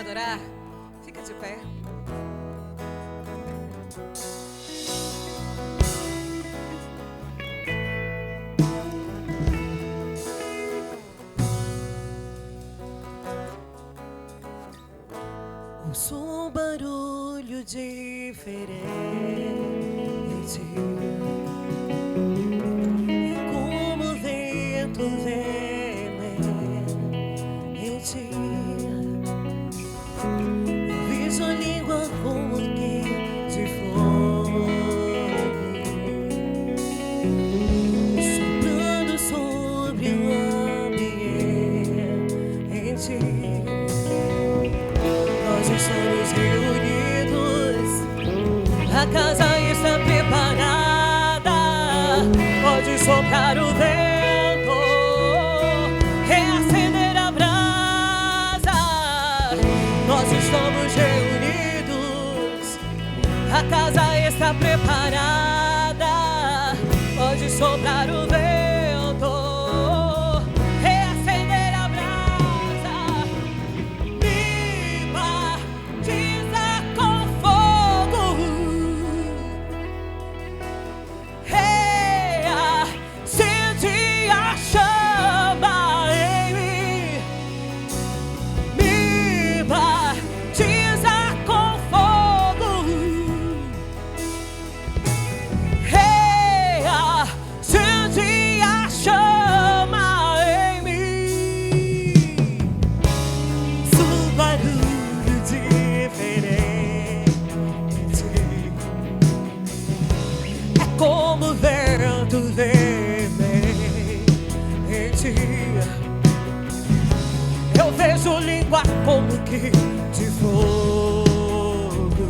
adorar? Fica de pé. Ouço um barulho diferente, como o vento veemente. Eu vejo a língua como que de fogo, soprando sobre o ambiente. Nós estamos reunidos, a casa está preparada. Pode soprar o vento, reacender a brasa. Nós estamos reunidos, a casa está preparada. Pode soprar o vento, reacender a brasa. Me batiza com fogo, reacende a chama em mim. Me batiza com fogo, reacende a chama em mim. Sou barulho diferente, é como o vento veemente. Eu vejo língua como que de fogo,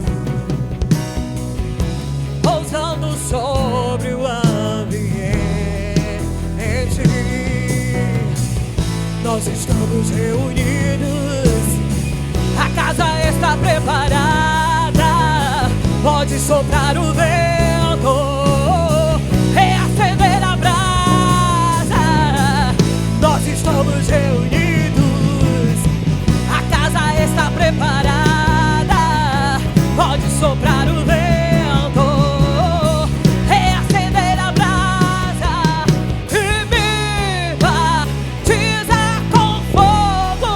pousando sobre o ambiente. Nós estamos reunidos, a casa está preparada. Pode soprar o vento, reacender a brasa. Nós estamos reunidos, a casa está preparada. Pode soprar o vento, reacender a brasa. E me batiza com fogo,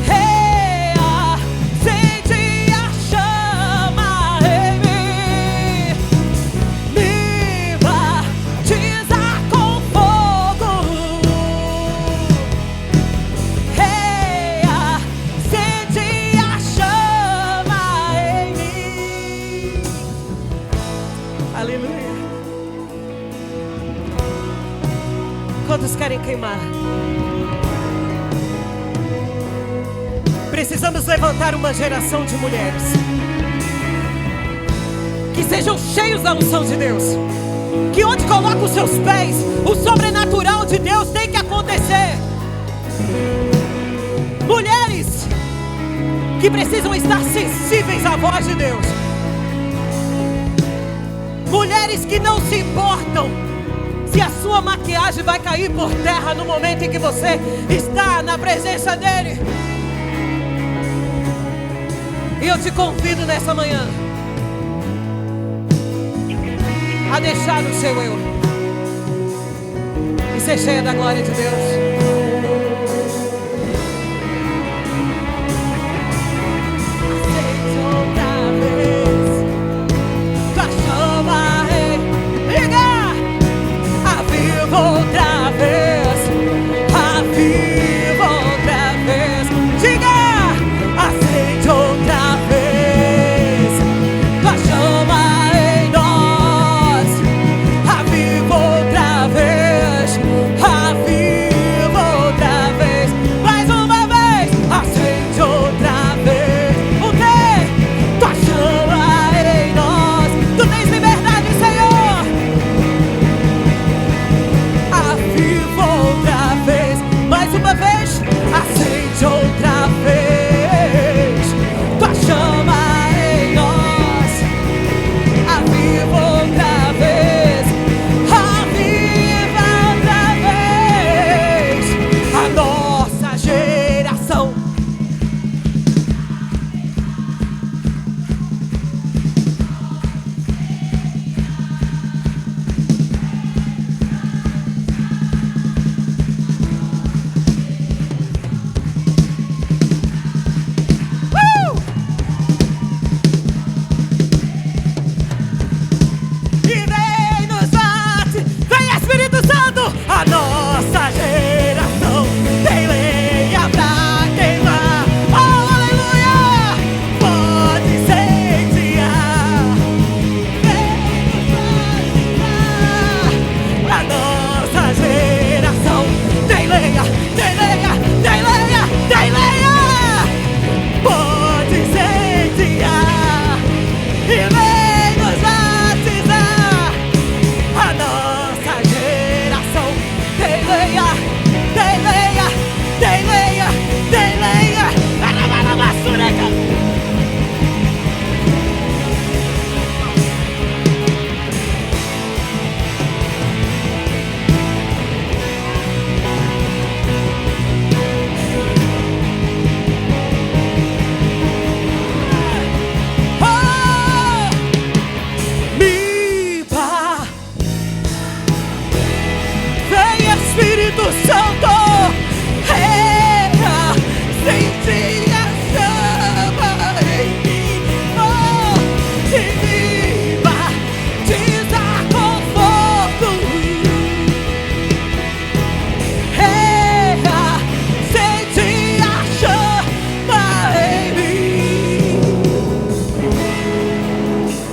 reacende a chama em mim. Me batiza com fogo, reacende a chama em mim. Aleluia. Quantos querem queimar? Precisamos levantar uma geração de mulheres que sejam cheios da unção de Deus, que onde coloca os seus pés, o sobrenatural de Deus tem que acontecer. Mulheres que precisam estar sensíveis à voz de Deus. Mulheres que não se importam se a sua maquiagem vai cair por terra no momento em que você está na presença dEle. E eu te convido nessa manhã a deixar o seu eu e ser cheia da glória de Deus. Acende outra vez tua chama, liga, aviva outra vez, aviva outra vez, diga, acende outra vez tua chama em nós, aviva outra vez, aviva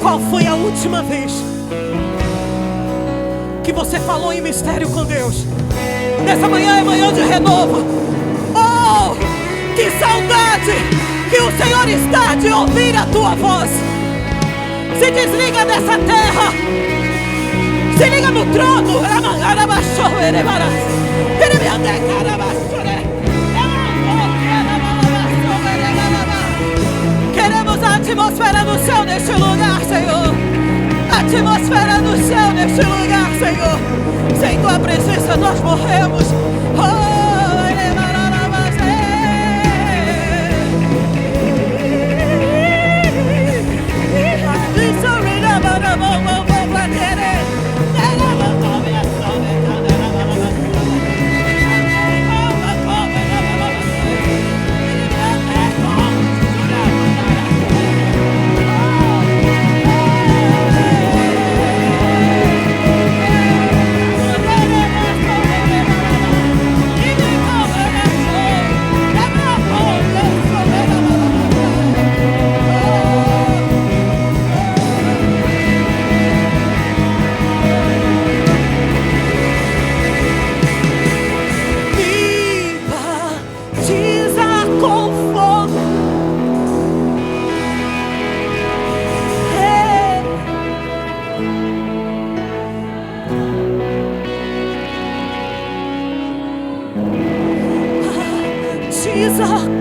Qual foi a última vez que você falou em mistério com Deus? Nessa manhã é manhã de renovo. Oh, que saudade que o Senhor está de ouvir a tua voz. Se desliga dessa terra, se liga no trono. Queremos a atmosfera do céu neste lugar, Senhor. A atmosfera do céu neste lugar, Senhor. Sem tua presença nós morremos.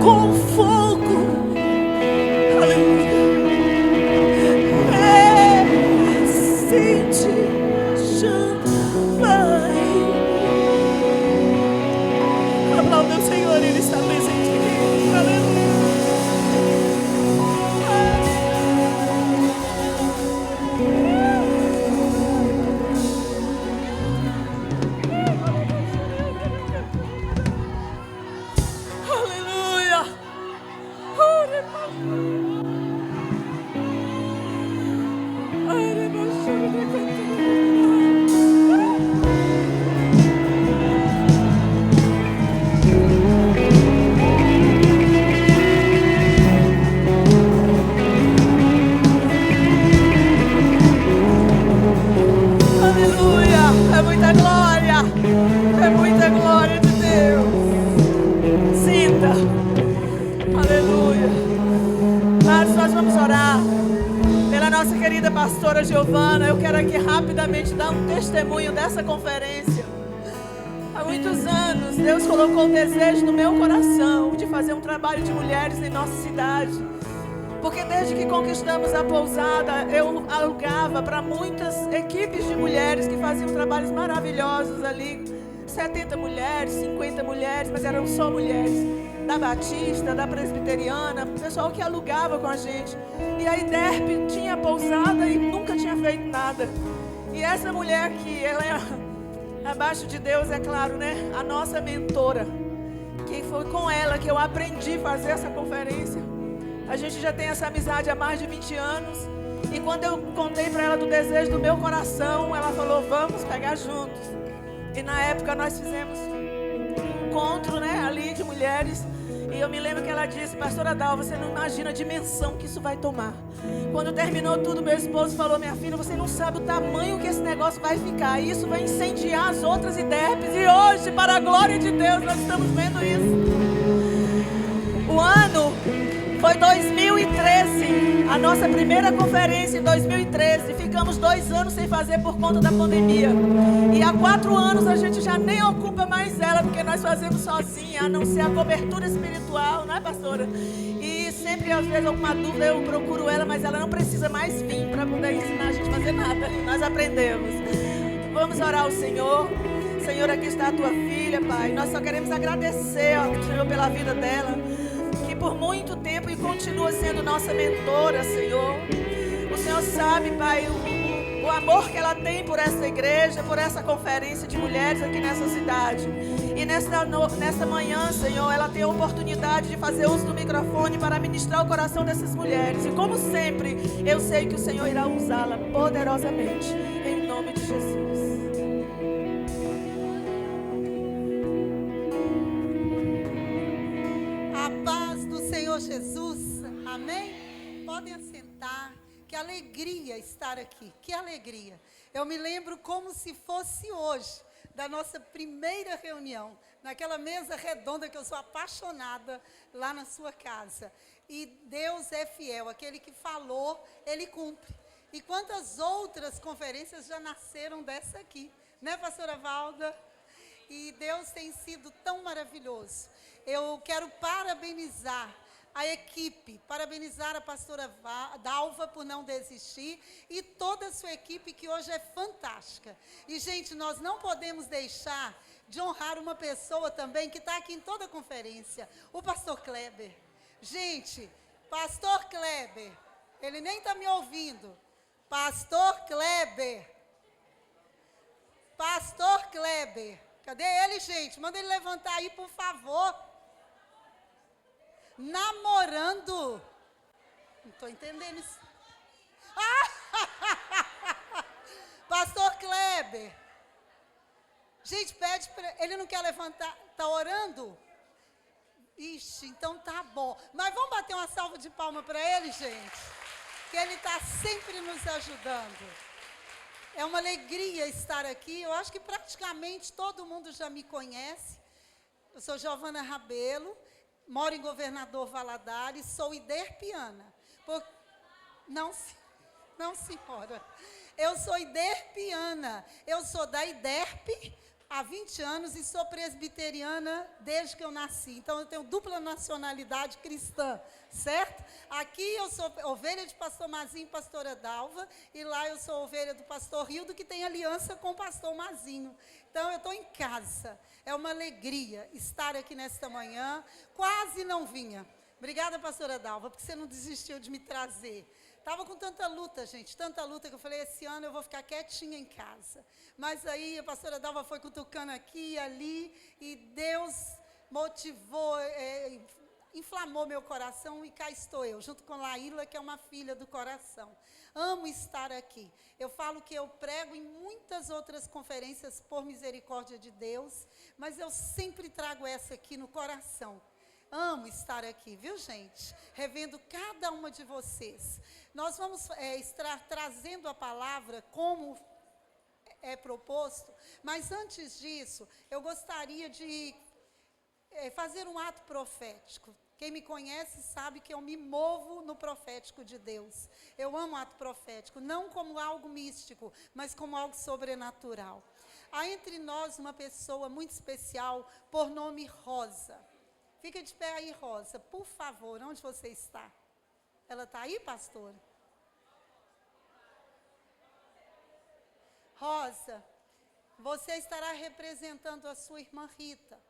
Com fogo, aleluia, acende a chama. Aplauda o Senhor, Ele está presente aqui, aleluia. É muita glória de Deus. Sinta. Aleluia. Mas nós vamos orar pela nossa querida pastora Giovana. Eu quero aqui rapidamente dar um testemunho dessa conferência. Há muitos anos Deus colocou um desejo no meu coração de fazer um trabalho de mulheres em nossa cidade. Porque desde que conquistamos a pousada, eu alugava para muitas equipes de mulheres que faziam trabalhos maravilhosos ali. 70 mulheres, 50 mulheres, mas eram só mulheres. Da Batista, da Presbiteriana, pessoal que alugava com a gente. E a IDERP tinha pousada e nunca tinha feito nada. E essa mulher aqui, ela é abaixo de Deus, é claro, né? A nossa mentora. Que foi com ela que eu aprendi a fazer essa conferência. A gente já tem essa amizade há mais de 20 anos. E quando eu contei para ela do desejo do meu coração, ela falou, vamos pegar juntos. E na época nós fizemos um encontro, né, ali de mulheres. E eu me lembro que ela disse, pastora Dal, você não imagina a dimensão que isso vai tomar. Quando terminou tudo, meu esposo falou, minha filha, você não sabe o tamanho que esse negócio vai ficar. E isso vai incendiar as outras IDERPs. E hoje, para a glória de Deus, nós estamos vendo isso. O ano foi 2013, a nossa primeira conferência em 2013. Ficamos 2 anos sem fazer por conta da pandemia. E há 4 anos a gente já nem ocupa mais ela, porque nós fazemos sozinha, a não ser a cobertura espiritual, não é, pastora? E sempre, às vezes, alguma dúvida, eu procuro ela, mas ela não precisa mais vir para poder ensinar a gente a fazer nada. Nós aprendemos. Vamos orar ao Senhor. Senhor, aqui está a tua filha, Pai. Nós só queremos agradecer ao Senhor pela vida dela, que por muito tempo e continua sendo nossa mentora, Senhor. O Senhor sabe, Pai, o amor que ela tem por essa igreja, por essa conferência de mulheres aqui nessa cidade. E nesta manhã, Senhor, ela tem a oportunidade de fazer uso do microfone para ministrar o coração dessas mulheres. E como sempre, eu sei que o Senhor irá usá-la poderosamente, em nome de Jesus. A paz do Senhor Jesus, amém? Podem assentar. Que alegria estar aqui, que alegria. Eu me lembro como se fosse hoje, da nossa primeira reunião, naquela mesa redonda que eu sou apaixonada, lá na sua casa. E Deus é fiel, aquele que falou, Ele cumpre. E quantas outras conferências já nasceram dessa aqui, né, pastora Valda? E Deus tem sido tão maravilhoso. Eu quero parabenizar a equipe, parabenizar a pastora Dalva por não desistir e toda a sua equipe que hoje é fantástica. E, gente, nós não podemos deixar de honrar uma pessoa também que está aqui em toda a conferência, o pastor Kleber. Gente, pastor Kleber, ele nem está me ouvindo. Pastor Kleber. Pastor Kleber. Cadê ele, gente? Manda ele levantar aí, por favor. Namorando. Não estou entendendo isso. Pastor Kleber. Gente, pede para... Ele não quer levantar. Está orando? Ixi, então tá bom. Mas vamos bater uma salva de palmas para ele, gente? Que ele está sempre nos ajudando. É uma alegria estar aqui. Eu acho que praticamente todo mundo já me conhece. Eu sou Giovana Rabelo, moro em Governador Valadares, sou iderpiana. Não, senhora. Eu sou iderpiana. Eu sou da IDERP há 20 anos e sou presbiteriana desde que eu nasci. Então, eu tenho dupla nacionalidade cristã, certo? Aqui eu sou ovelha de pastor Mazinho e pastora Dalva, e lá eu sou ovelha do pastor Rildo, que tem aliança com o pastor Mazinho. Então, eu estou em casa. É uma alegria estar aqui nesta manhã. Quase não vinha. Obrigada, pastora Dalva, porque você não desistiu de me trazer. Estava com tanta luta, gente, tanta luta, que eu falei, esse ano eu vou ficar quietinha em casa. Mas aí a pastora Dalva foi cutucando aqui e ali, e Deus motivou, inflamou meu coração, e cá estou eu, junto com Laíla, que é uma filha do coração. Amo estar aqui. Eu falo que eu prego em muitas outras conferências por misericórdia de Deus, mas eu sempre trago essa aqui no coração. Amo estar aqui, viu, gente? Revendo cada uma de vocês. Nós vamos estar trazendo a palavra como é proposto, mas antes disso, eu gostaria de fazer um ato profético. Quem me conhece sabe que eu me movo no profético de Deus. Eu amo ato profético, não como algo místico, mas como algo sobrenatural. Há entre nós uma pessoa muito especial, por nome Rosa. Fica de pé aí, Rosa, por favor, onde você está? Ela está aí, pastora? Rosa, você estará representando a sua irmã Rita.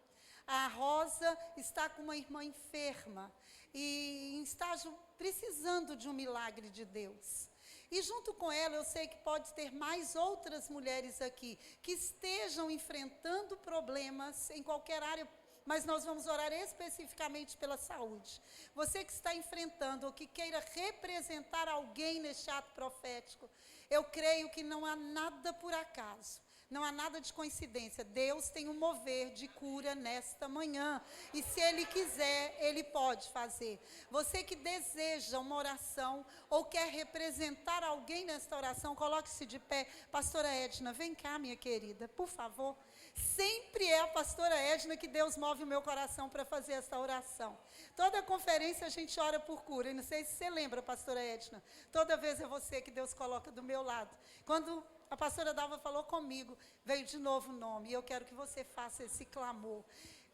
A Rosa está com uma irmã enferma e está precisando de um milagre de Deus. E junto com ela, eu sei que pode ter mais outras mulheres aqui que estejam enfrentando problemas em qualquer área, mas nós vamos orar especificamente pela saúde. Você que está enfrentando ou que queira representar alguém neste ato profético, eu creio que não há nada por acaso. Não há nada de coincidência. Deus tem um mover de cura nesta manhã. E se Ele quiser, Ele pode fazer. Você que deseja uma oração ou quer representar alguém nesta oração, coloque-se de pé. Pastora Edna, vem cá, minha querida, por favor. Sempre é a pastora Edna que Deus move o meu coração para fazer essa oração. Toda conferência a gente ora por cura. E não sei se você lembra, pastora Edna. Toda vez é você que Deus coloca do meu lado. Quando a pastora Dalva falou comigo, veio de novo o nome, e eu quero que você faça esse clamor.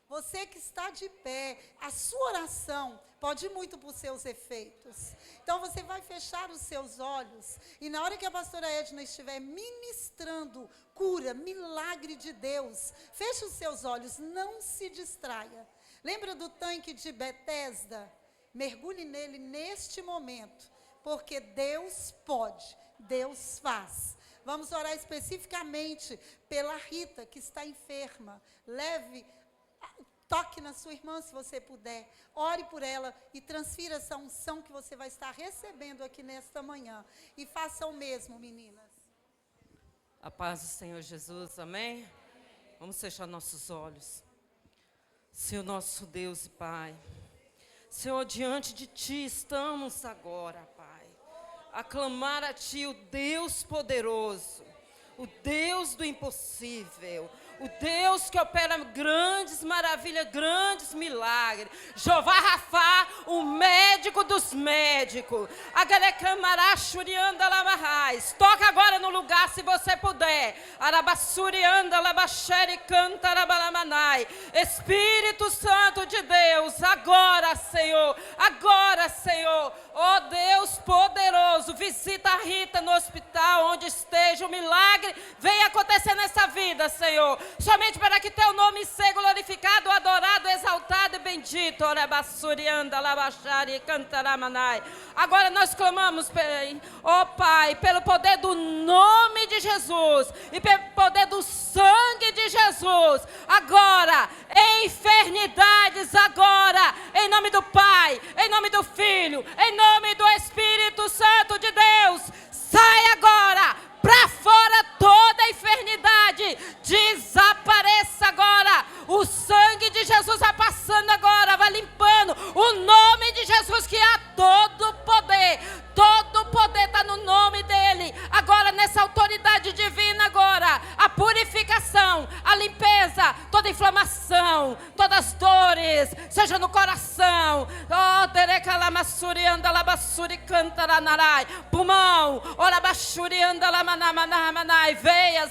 Você que está de pé, a sua oração pode ir muito para os seus efeitos. Então você vai fechar os seus olhos, e na hora que a pastora Edna estiver ministrando cura, milagre de Deus, feche os seus olhos, não se distraia. Lembra do tanque de Betesda? Mergulhe nele neste momento, porque Deus pode, Deus faz. Vamos orar especificamente pela Rita, que está enferma. Toque na sua irmã, se você puder. Ore por ela e transfira essa unção que você vai estar recebendo aqui nesta manhã. E faça o mesmo, meninas. A paz do Senhor Jesus, amém? Vamos fechar nossos olhos. Senhor nosso Deus e Pai, Senhor, diante de Ti estamos agora, Pai. a clamar a Ti, o Deus poderoso, o Deus do impossível, o Deus que opera grandes maravilhas, grandes milagres. Jeová Rafá, o médico dos médicos. Agarecamará, Shurianda Lamarrais. Toca agora no lugar, se você puder. Arabassurianda Labaxere, canta Arabalamanai. Espírito Santo de Deus, agora, Senhor. Agora, Senhor. Ó Deus poderoso, visita a Rita no hospital, onde esteja. O milagre venha acontecer nessa vida, Senhor. Somente para que teu nome seja glorificado, adorado, exaltado e bendito. Agora nós clamamos, ó Pai, pelo poder do nome de Jesus e pelo poder do sangue de Jesus. Agora, enfermidades, agora, em nome do Pai, em nome do Filho, em nome do Espírito Santo de Deus, sai agora. Para fora toda a enfermidade, desapareça agora. O sangue de Jesus vai passando agora, vai limpando. O nome de Jesus que há todo poder está no nome dele. Agora nessa autoridade divina agora, a purificação, a limpeza, toda inflamação, todas as dores, seja no coração. Oh, derecalamassuri anda labassuri cantaranarai. Pulmão, orabassuri anda lamanamanai, veias,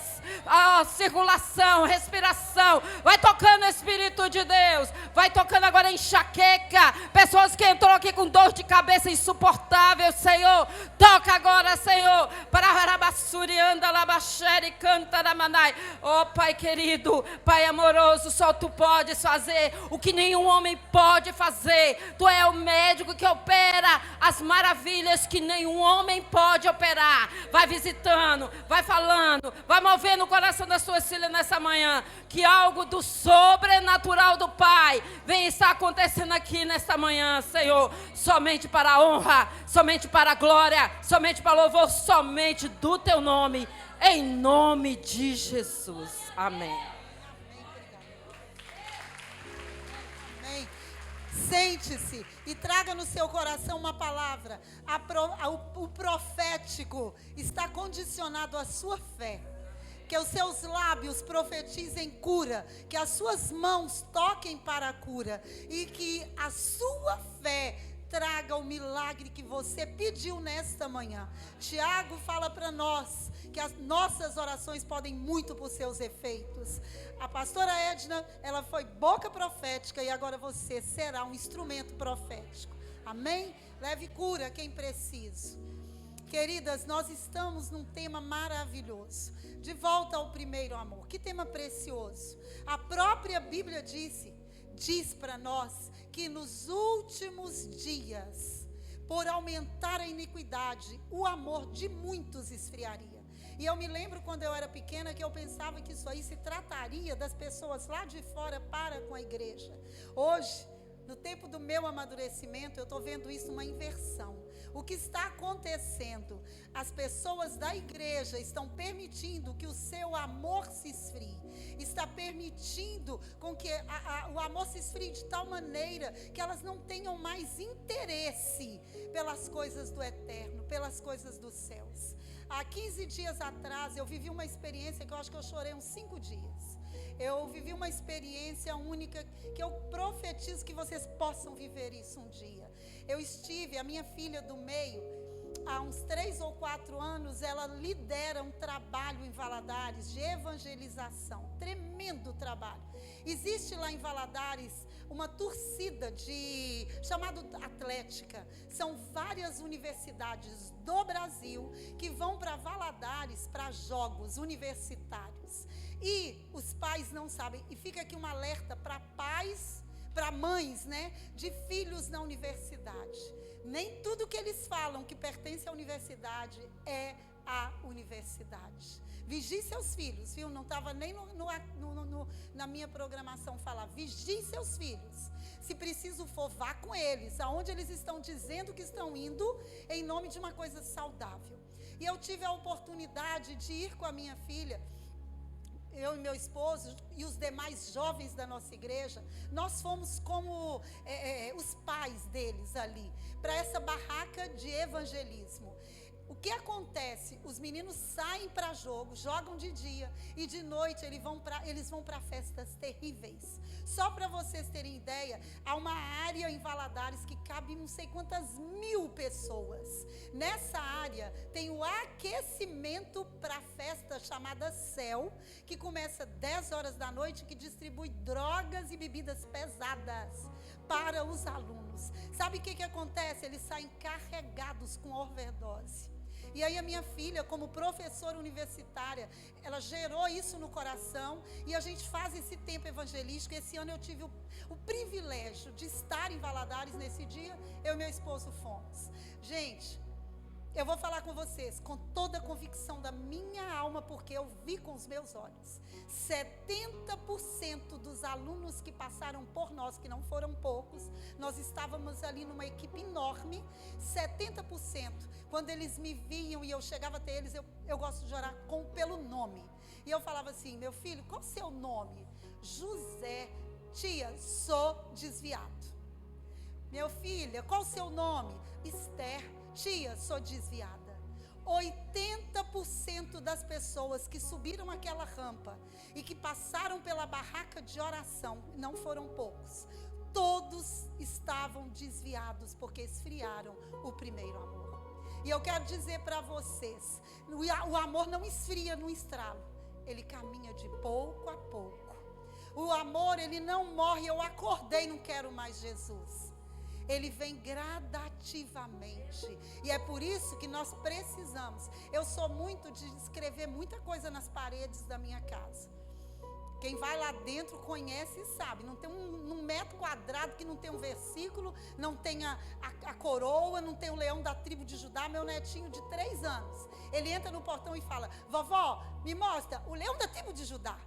circulação, respiração. Vai tocando o Espírito de Deus. Vai tocando agora enxaqueca. Pessoas que entrou aqui com dor de cabeça insuportável, Senhor. Toca agora, Senhor. Para Harabassurianda, Labaxere, Cantaramanai. Oh, Pai querido, Pai amoroso, só Tu podes fazer o que nenhum homem pode fazer. Tu é o médico que opera as maravilhas que nenhum homem pode operar. Vai visitando, vai falando, vai movendo o coração das suas filhas nessa manhã. Que algo do sobrenatural do Pai vem estar acontecendo aqui nesta manhã, Senhor. Somente para a honra, somente para a glória, somente para o louvor, somente do Teu nome. Em nome de Jesus. Amém. Amém. Sente-se e traga no seu coração uma palavra. O profético está condicionado à sua fé. Que os seus lábios profetizem cura, que as suas mãos toquem para a cura e que a sua fé traga o milagre que você pediu nesta manhã. Tiago fala para nós que as nossas orações podem muito por seus efeitos. A pastora Edna, ela foi boca profética e agora você será um instrumento profético. Amém? Leve cura a quem precisa. Queridas, nós estamos num tema maravilhoso. De volta ao primeiro amor. Que tema precioso. A própria Bíblia diz para nós que nos últimos dias, por aumentar a iniquidade, o amor de muitos esfriaria. E eu me lembro quando eu era pequena que eu pensava que isso aí se trataria das pessoas lá de fora para com a igreja. Hoje, no tempo do meu amadurecimento, eu estou vendo isso uma inversão. O que está acontecendo? As pessoas da igreja estão permitindo que o seu amor se esfrie. Está permitindo com que o amor se esfrie de tal maneira que elas não tenham mais interesse pelas coisas do eterno, pelas coisas dos céus. Há 15 dias atrás eu vivi uma experiência que eu acho que eu chorei uns 5 dias. Eu vivi uma experiência única que eu profetizo que vocês possam viver isso um dia. Eu estive, a minha filha do meio, há uns 3 ou 4 anos, ela lidera um trabalho em Valadares de evangelização, tremendo trabalho. Existe lá em Valadares uma torcida chamada Atlética. São várias universidades do Brasil que vão para Valadares para jogos universitários. E os pais não sabem. E fica aqui um alerta para pais, para mães, né, de filhos na universidade. Nem tudo que eles falam que pertence à universidade é a universidade. Vigie seus filhos, viu? Não estava nem na minha programação falar. Vigie seus filhos. Se preciso for, vá com eles, aonde eles estão dizendo que estão indo, em nome de uma coisa saudável. E eu tive a oportunidade de ir com a minha filha, eu e meu esposo e os demais jovens da nossa igreja. Nós fomos como os pais deles ali, para essa barraca de evangelismo. O que acontece? Os meninos saem para jogo, jogam de dia e de noite eles vão para festas terríveis. Só para vocês terem ideia, há uma área em Valadares que cabe não sei quantas mil pessoas. Nessa área tem o aquecimento para a festa chamada Céu, que começa 10 horas da noite, que distribui drogas e bebidas pesadas para os alunos. Sabe o que acontece? Eles saem carregados com overdose. E aí a minha filha, como professora universitária, ela gerou isso no coração e a gente faz esse tempo evangelístico. Esse ano eu tive o privilégio de estar em Valadares nesse dia, eu e meu esposo fomos. Gente, eu vou falar com vocês com toda a convicção da minha alma, porque eu vi com os meus olhos. 70% dos alunos que passaram por nós, que não foram poucos, nós estávamos ali numa equipe enorme, 70%, quando eles me viam e eu chegava até eles, eu gosto de orar pelo nome. E eu falava assim: meu filho, qual o seu nome? José. Tia, sou desviado. Meu filho, qual o seu nome? Esther. Tia, sou desviada. 80% das pessoas que subiram aquela rampa e que passaram pela barraca de oração, não foram poucos, todos estavam desviados porque esfriaram o primeiro amor. E eu quero dizer para vocês, o amor não esfria no estralo, ele caminha de pouco a pouco. O amor, ele não morre, eu acordei, não quero mais Jesus. Ele vem gradativamente. E é por isso que nós precisamos. Eu sou muito de escrever muita coisa nas paredes da minha casa. Quem vai lá dentro conhece e sabe. Não tem um metro quadrado que não tem um versículo, não tem a coroa, não tem o leão da tribo de Judá. Meu netinho de 3 anos. Ele entra no portão e fala: vovó, me mostra o leão da tribo de Judá.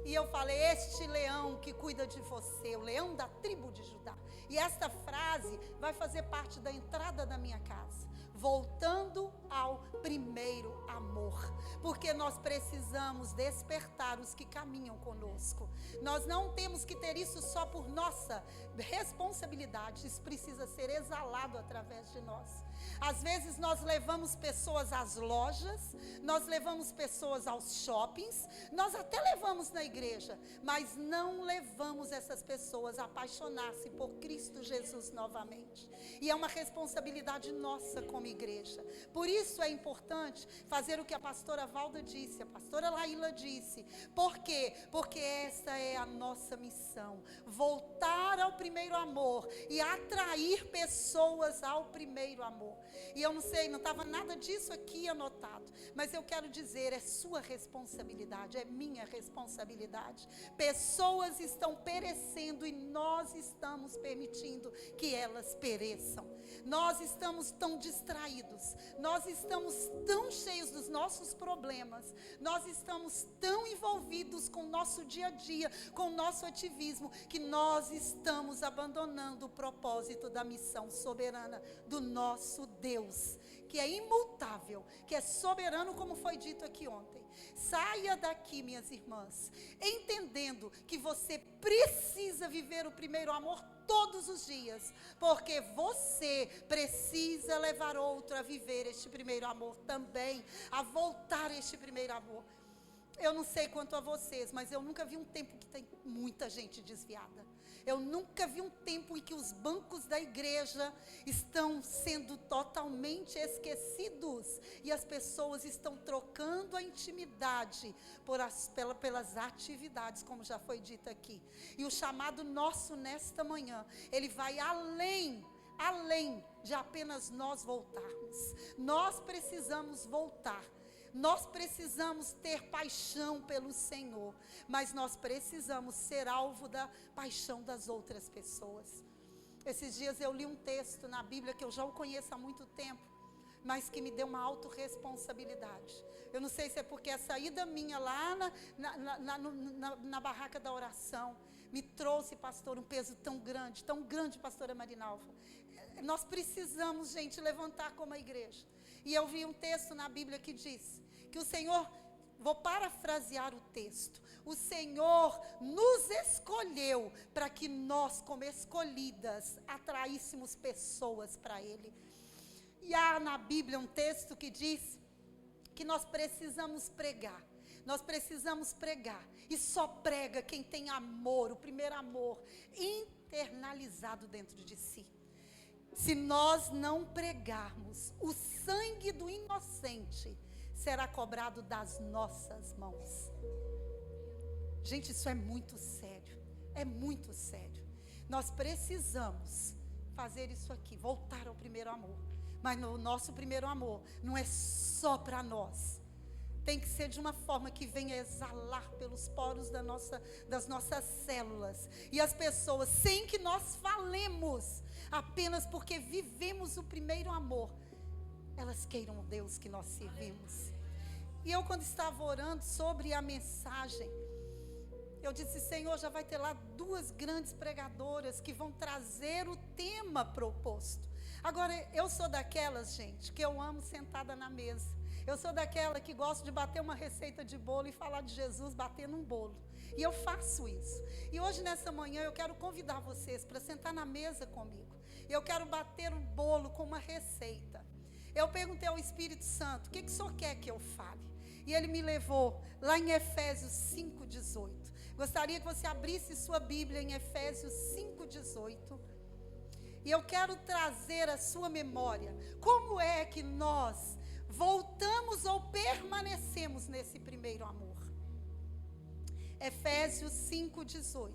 E eu falei: este leão que cuida de você, o leão da tribo de Judá. E esta frase vai fazer parte da entrada da minha casa. Voltando ao primeiro amor. Porque nós precisamos despertar os que caminham conosco. Nós não temos que ter isso só por nossa responsabilidade. Isso precisa ser exalado através de nós. Às vezes nós levamos pessoas às lojas, nós levamos pessoas aos shoppings, nós até levamos na igreja, mas não levamos essas pessoas a apaixonar-se por Cristo Jesus novamente. E é uma responsabilidade nossa como igreja. Por isso é importante fazer o que a pastora Valda disse, a pastora Laíla disse. Por quê? Porque essa é a nossa missão. Voltar ao primeiro amor e atrair pessoas ao primeiro amor. E eu não sei, não estava nada disso aqui anotado, mas eu quero dizer, é sua responsabilidade, é minha responsabilidade. Pessoas estão perecendo e nós estamos permitindo que elas pereçam. Nós estamos tão distraídos, nós estamos tão cheios dos nossos problemas, nós estamos tão envolvidos com o nosso dia a dia, com o nosso ativismo, que nós estamos abandonando o propósito da missão soberana do nosso Deus, que é imutável, que é soberano, como foi dito aqui ontem. Saia daqui, minhas irmãs, entendendo que você precisa viver o primeiro amor todos os dias, porque você precisa levar outro a viver este primeiro amor também, a voltar a este primeiro amor. Eu não sei quanto a vocês, mas eu nunca vi um tempo que tem muita gente desviada. Eu nunca vi um tempo em que os bancos da igreja estão sendo totalmente esquecidos e as pessoas estão trocando a intimidade pelas atividades, como já foi dito aqui. E o chamado nosso nesta manhã, ele vai além de apenas nós voltarmos. Nós precisamos voltar. Nós precisamos ter paixão pelo Senhor, mas nós precisamos ser alvo da paixão das outras pessoas. Esses dias eu li um texto na Bíblia que eu já o conheço há muito tempo, mas que me deu uma autorresponsabilidade. Eu não sei se é porque a saída minha lá na barraca da oração me trouxe, pastor, um peso tão grande, pastora Marinalva. Nós precisamos, gente, levantar como a igreja. E eu vi um texto na Bíblia que diz que o Senhor, vou parafrasear o texto, o Senhor nos escolheu para que nós, como escolhidas, atraíssemos pessoas para Ele. E há na Bíblia um texto que diz que nós precisamos pregar. Nós precisamos pregar. E só prega quem tem amor, o primeiro amor, internalizado dentro de si. Se nós não pregarmos, o sangue do inocente será cobrado das nossas mãos. Gente, isso é muito sério. É muito sério. Nós precisamos fazer isso aqui, voltar ao primeiro amor. Mas no nosso primeiro amor não é só para nós. Tem que ser de uma forma que venha exalar pelos poros das nossas células. E as pessoas, sem que nós falemos, apenas porque vivemos o primeiro amor, elas queiram o Deus que nós servimos. E eu, quando estava orando sobre a mensagem, eu disse: Senhor, já vai ter lá 2 grandes pregadoras que vão trazer o tema proposto. Agora, eu sou daquelas, gente, que eu amo sentada na mesa. Eu sou daquela que gosta de bater uma receita de bolo e falar de Jesus batendo um bolo. E eu faço isso. E hoje, nessa manhã, eu quero convidar vocês para sentar na mesa comigo. Eu quero bater um bolo com uma receita. Eu perguntei ao Espírito Santo: o que o Senhor quer que eu fale? E Ele me levou lá em Efésios 5,18. Gostaria que você abrisse sua Bíblia em Efésios 5,18. E eu quero trazer à sua memória como é que nós voltamos ou permanecemos nesse primeiro amor. Efésios 5,18.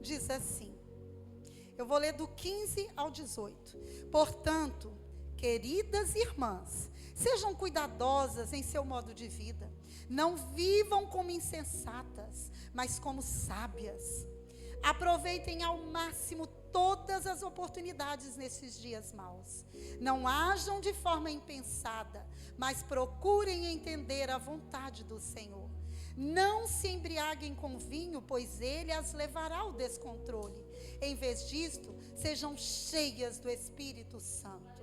Diz assim, eu vou ler do 15 ao 18. Portanto, queridas irmãs, sejam cuidadosas em seu modo de vida. Não vivam como insensatas, mas como sábias. Aproveitem ao máximo todas as oportunidades nesses dias maus. Não ajam de forma impensada, mas procurem entender a vontade do Senhor. Não se embriaguem com vinho, pois ele as levará ao descontrole. Em vez disto, sejam cheias do Espírito Santo.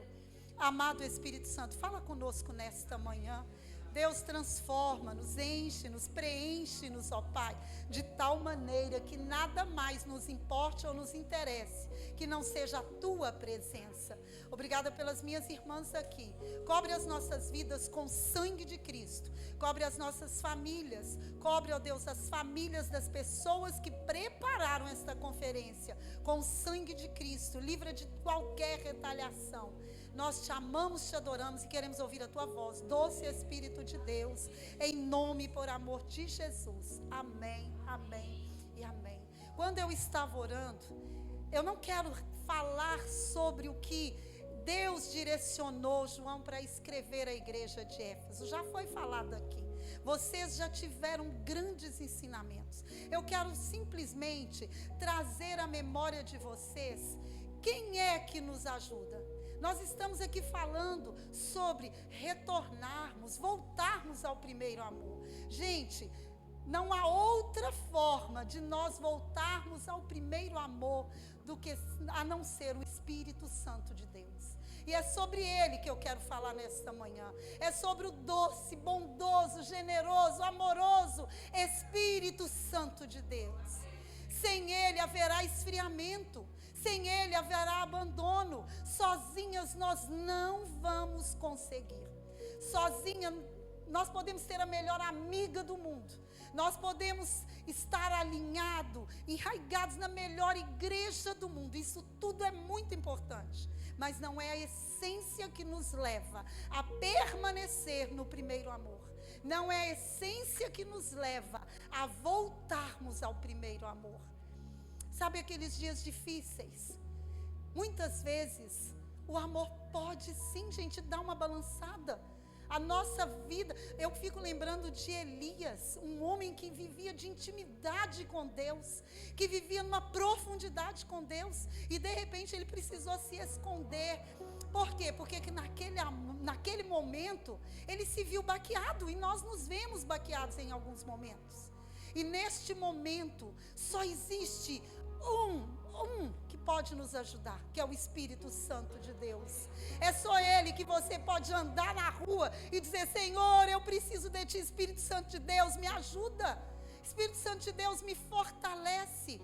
Amado Espírito Santo, fala conosco nesta manhã. Deus, transforma-nos, enche-nos, preenche-nos, ó Pai, de tal maneira que nada mais nos importe ou nos interesse, que não seja a Tua presença. Obrigada pelas minhas irmãs aqui. Cobre as nossas vidas com o sangue de Cristo. Cobre as nossas famílias. Cobre, ó Deus, as famílias das pessoas que prepararam esta conferência com o sangue de Cristo. Livra de qualquer retaliação. Nós te amamos, te adoramos e queremos ouvir a Tua voz, doce Espírito de Deus, em nome e por amor de Jesus. Amém, amém e amém. Quando eu estava orando, eu não quero falar sobre o que Deus direcionou João para escrever à igreja de Éfeso. Já foi falado aqui. Vocês já tiveram grandes ensinamentos. Eu quero simplesmente trazer à memória de vocês quem é que nos ajuda. Nós estamos aqui falando sobre retornarmos, voltarmos ao primeiro amor. Gente, não há outra forma de nós voltarmos ao primeiro amor do que a não ser o Espírito Santo de Deus. E é sobre Ele que eu quero falar nesta manhã. É sobre o doce, bondoso, generoso, amoroso Espírito Santo de Deus. Sem Ele haverá esfriamento. Sem Ele haverá abandono. Sozinhas nós não vamos conseguir. Sozinha nós podemos ser a melhor amiga do mundo. Nós podemos estar alinhados, enraigados na melhor igreja do mundo. Isso tudo é muito importante. Mas não é a essência que nos leva a permanecer no primeiro amor. Não é a essência que nos leva a voltarmos ao primeiro amor. Sabe aqueles dias difíceis? Muitas vezes o amor pode sim, gente, dar uma balançada. A nossa vida, eu fico lembrando de Elias, um homem que vivia de intimidade com Deus, que vivia numa profundidade com Deus, e de repente ele precisou se esconder. Por quê? Porque naquele momento ele se viu baqueado, e nós nos vemos baqueados em alguns momentos. E neste momento só existe um que pode nos ajudar, que é o Espírito Santo de Deus. É só Ele que você pode andar na rua e dizer: Senhor, eu preciso de Ti. Espírito Santo de Deus, me ajuda. Espírito Santo de Deus, me fortalece.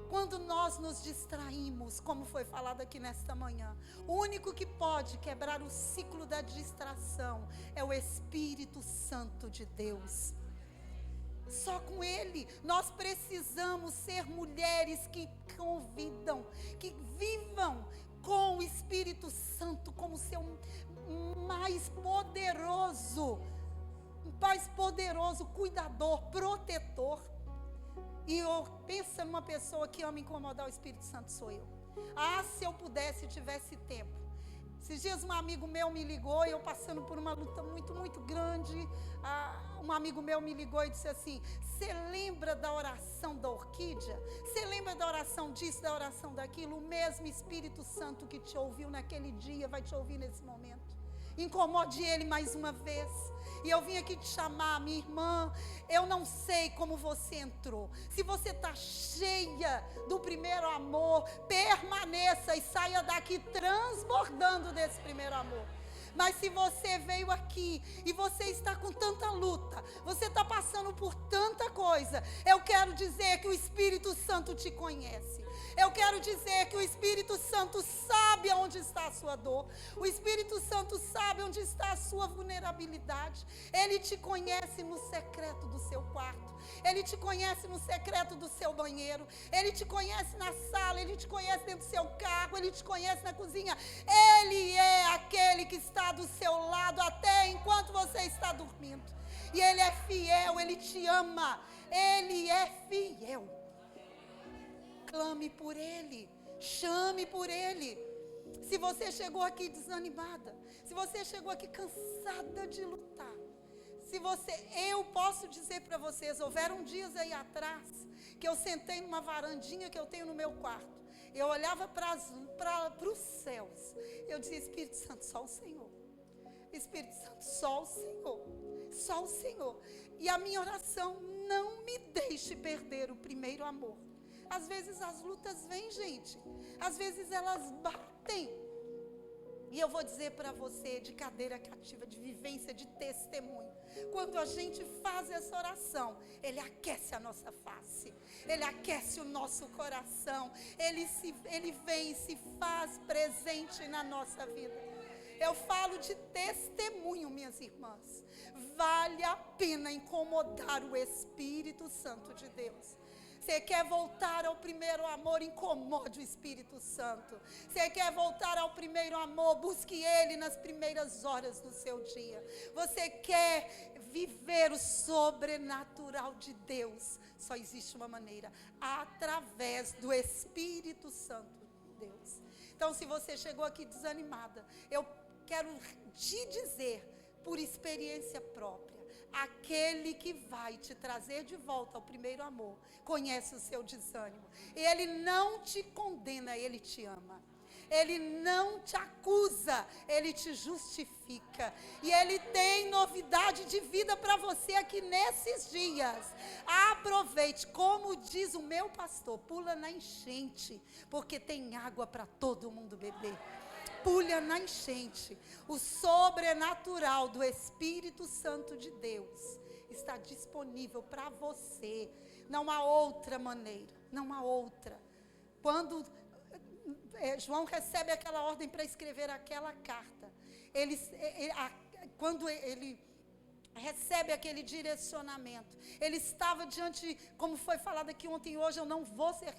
Quando nós nos distraímos, como foi falado aqui nesta manhã, o único que pode quebrar o ciclo da distração é o Espírito Santo de Deus. Só com Ele. Nós precisamos ser mulheres que convidam, que vivam com o Espírito Santo como seu mais poderoso cuidador, protetor. E eu penso numa pessoa que ama incomodar o Espírito Santo, sou eu. Se eu pudesse, tivesse tempo. Esses dias um amigo meu me ligou, eu passando por uma luta muito, muito grande. Um amigo meu me ligou e disse assim: você lembra da oração da orquídea? Você lembra da oração disso, da oração daquilo? O mesmo Espírito Santo que te ouviu naquele dia vai te ouvir nesse momento. Incomode Ele mais uma vez. E eu vim aqui te chamar, minha irmã. Eu não sei como você entrou. Se você está cheia do primeiro amor, permaneça e saia daqui transbordando desse primeiro amor. Mas se você veio aqui e você está com tanta luta, você está passando por tanta coisa, eu quero dizer que o Espírito Santo te conhece. Eu quero dizer que o Espírito Santo sabe onde está a sua dor. O Espírito Santo sabe onde está a sua vulnerabilidade. Ele te conhece no secreto do seu quarto. Ele te conhece no secreto do seu banheiro. Ele te conhece na sala. Ele te conhece dentro do seu carro. Ele te conhece na cozinha. Ele é aquele que está do seu lado até enquanto você está dormindo. E Ele é fiel. Ele te ama. Ele é fiel. Clame por Ele, chame por Ele. Se você chegou aqui desanimada, se você chegou aqui cansada de lutar, eu posso dizer para vocês, houveram dias aí atrás, que eu sentei numa varandinha que eu tenho no meu quarto, eu olhava para os céus, eu dizia: Espírito Santo, só o Senhor. Espírito Santo, só o Senhor, só o Senhor. E a minha oração: não me deixe perder o primeiro amor. Às vezes as lutas vêm, gente. Às vezes elas batem. E eu vou dizer para você, de cadeira cativa, de vivência, de testemunho. Quando a gente faz essa oração, Ele aquece a nossa face. Ele aquece o nosso coração. Ele vem e se faz presente na nossa vida. Eu falo de testemunho, minhas irmãs. Vale a pena incomodar o Espírito Santo de Deus. Você quer voltar ao primeiro amor, incomode o Espírito Santo. Você quer voltar ao primeiro amor, busque Ele nas primeiras horas do seu dia. Você quer viver o sobrenatural de Deus, só existe uma maneira: através do Espírito Santo de Deus. Então, se você chegou aqui desanimada, eu quero te dizer, por experiência própria, aquele que vai te trazer de volta ao primeiro amor conhece o seu desânimo. Ele não te condena, Ele te ama. Ele não te acusa, Ele te justifica. E Ele tem novidade de vida para você aqui nesses dias. Aproveite, como diz o meu pastor, pula na enchente, porque tem água para todo mundo beber. Pula na enchente. O sobrenatural do Espírito Santo de Deus está disponível para você. Não há outra maneira, não há outra. Quando João recebe aquela ordem para escrever aquela carta, quando ele recebe aquele direcionamento, ele estava diante, como foi falado aqui ontem e hoje, eu não vou ser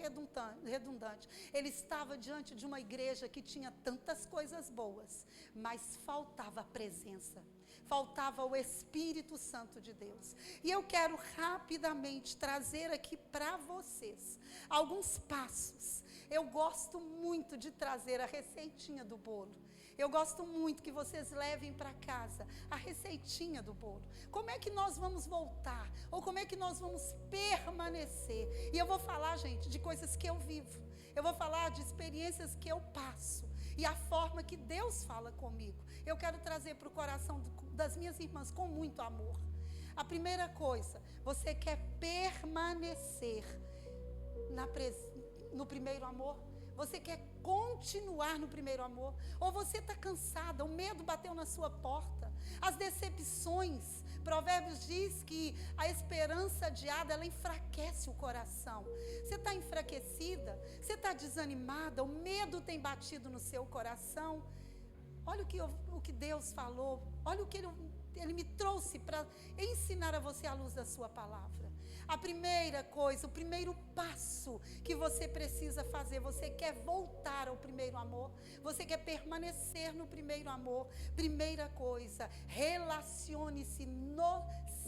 redundante, ele estava diante de uma igreja que tinha tantas coisas boas, mas faltava a presença, faltava o Espírito Santo de Deus. E eu quero rapidamente trazer aqui para vocês alguns passos. Eu gosto muito de trazer a receitinha do bolo. Eu gosto muito que vocês levem para casa a receitinha do bolo. Como é que nós vamos voltar? Ou como é que nós vamos permanecer? E eu vou falar, gente, de coisas que eu vivo. Eu vou falar de experiências que eu passo. E a forma que Deus fala comigo. Eu quero trazer para o coração das minhas irmãs com muito amor. A primeira coisa, você quer permanecer no primeiro amor? Você quer continuar no primeiro amor? Ou você está cansada, o medo bateu na sua porta, as decepções Provérbios diz que a esperança adiada, ela enfraquece o coração. Você está enfraquecida? Você está desanimada? O medo tem batido no seu coração? Olha o que Deus falou. Olha o que Ele me trouxe para ensinar a você à luz da sua palavra. A primeira coisa, o primeiro passo que você precisa fazer, você quer voltar ao primeiro amor, você quer permanecer no primeiro amor. Primeira coisa, relacione-se no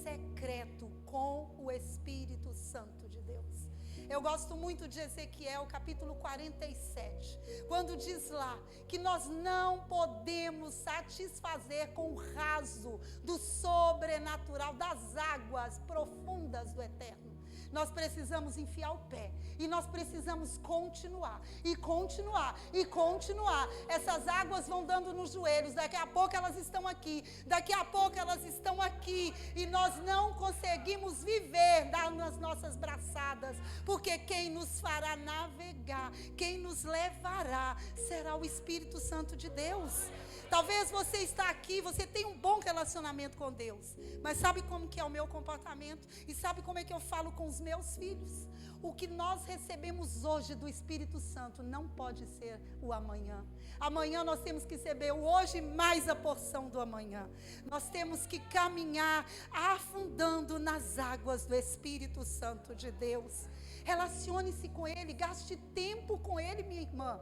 secreto com o Espírito Santo de Deus. Eu gosto muito de Ezequiel, capítulo 47, quando diz lá que nós não podemos satisfazer com o raso do sobrenatural, das águas profundas do eterno. Nós precisamos enfiar o pé e nós precisamos continuar e continuar e continuar. Essas águas vão dando nos joelhos, daqui a pouco elas estão aqui, daqui a pouco elas estão aqui, e nós não conseguimos viver nas nossas braçadas, porque quem nos fará navegar, quem nos levará, será o Espírito Santo de Deus. Talvez você está aqui, você tem um bom relacionamento com Deus, mas sabe como que é o meu comportamento? E sabe como é que eu falo com os meus filhos? O que nós recebemos hoje do Espírito Santo não pode ser o amanhã. Amanhã nós temos que receber o hoje mais a porção do amanhã. Nós temos que caminhar afundando nas águas do Espírito Santo de Deus. Relacione-se com Ele, gaste tempo com Ele, minha irmã.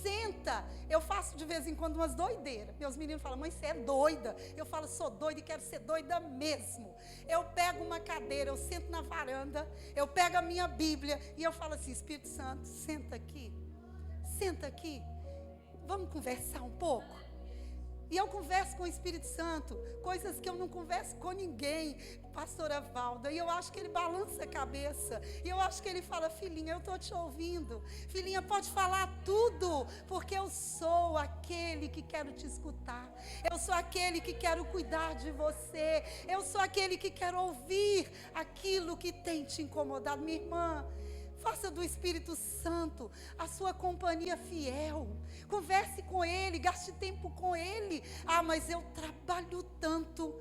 Senta. Eu faço de vez em quando umas doideiras. Meus meninos falam: mãe, você é doida. Eu falo: sou doida e quero ser doida mesmo. Eu pego uma cadeira, eu sento na varanda, eu pego a minha Bíblia e eu falo assim: Espírito Santo, senta aqui. Senta aqui. Vamos conversar um pouco? E eu converso com o Espírito Santo, coisas que eu não converso com ninguém, pastora Valda, e eu acho que ele balança a cabeça, e eu acho que ele fala: filhinha, eu estou te ouvindo, filhinha, pode falar tudo, porque eu sou aquele que quero te escutar, eu sou aquele que quero cuidar de você, eu sou aquele que quero ouvir aquilo que tem te incomodado. Minha irmã, faça do Espírito Santo a sua companhia fiel. Converse com Ele, gaste tempo com Ele. Ah, mas eu trabalho tanto.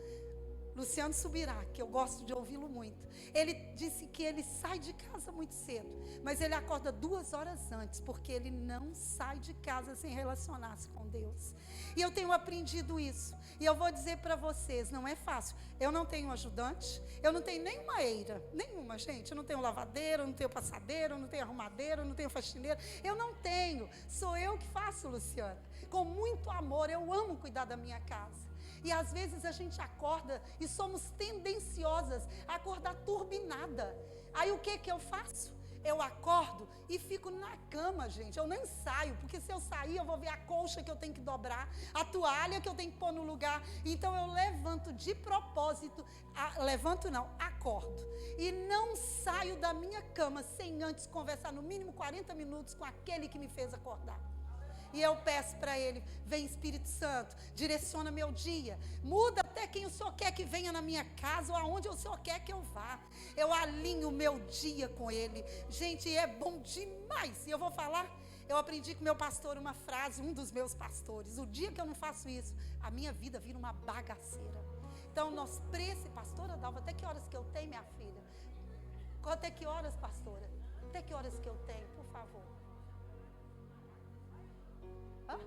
Luciano Subirá, que eu gosto de ouvi-lo muito, ele disse que ele sai de casa muito cedo, mas ele acorda 2 horas antes, porque ele não sai de casa sem relacionar-se com Deus. E eu tenho aprendido isso, e eu vou dizer para vocês, não é fácil. Eu não tenho ajudante, eu não tenho nenhuma eira, nenhuma, gente. Eu não tenho lavadeira, eu não tenho passadeira, eu não tenho arrumadeira, eu não tenho faxineira, eu não tenho. Sou eu que faço, Luciana, com muito amor. Eu amo cuidar da minha casa. E às vezes a gente acorda e somos tendenciosas a acordar turbinada. Aí o que eu faço? Eu acordo e fico na cama, gente. Eu nem saio, porque se eu sair eu vou ver a colcha que eu tenho que dobrar, a toalha que eu tenho que pôr no lugar. Então eu levanto de propósito, acordo. E não saio da minha cama sem antes conversar no mínimo 40 minutos com aquele que me fez acordar. E eu peço para Ele: vem Espírito Santo, direciona meu dia, muda até quem o Senhor quer que venha na minha casa, ou aonde o Senhor quer que eu vá. Eu alinho o meu dia com Ele. Gente, é bom demais. E eu vou falar, eu aprendi com meu pastor uma frase, um dos meus pastores: o dia que eu não faço isso, a minha vida vira uma bagaceira. Então nós pastora Dalva, até que horas que eu tenho, minha filha? Até que horas, pastora? Até que horas que eu tenho, por favor? Hã?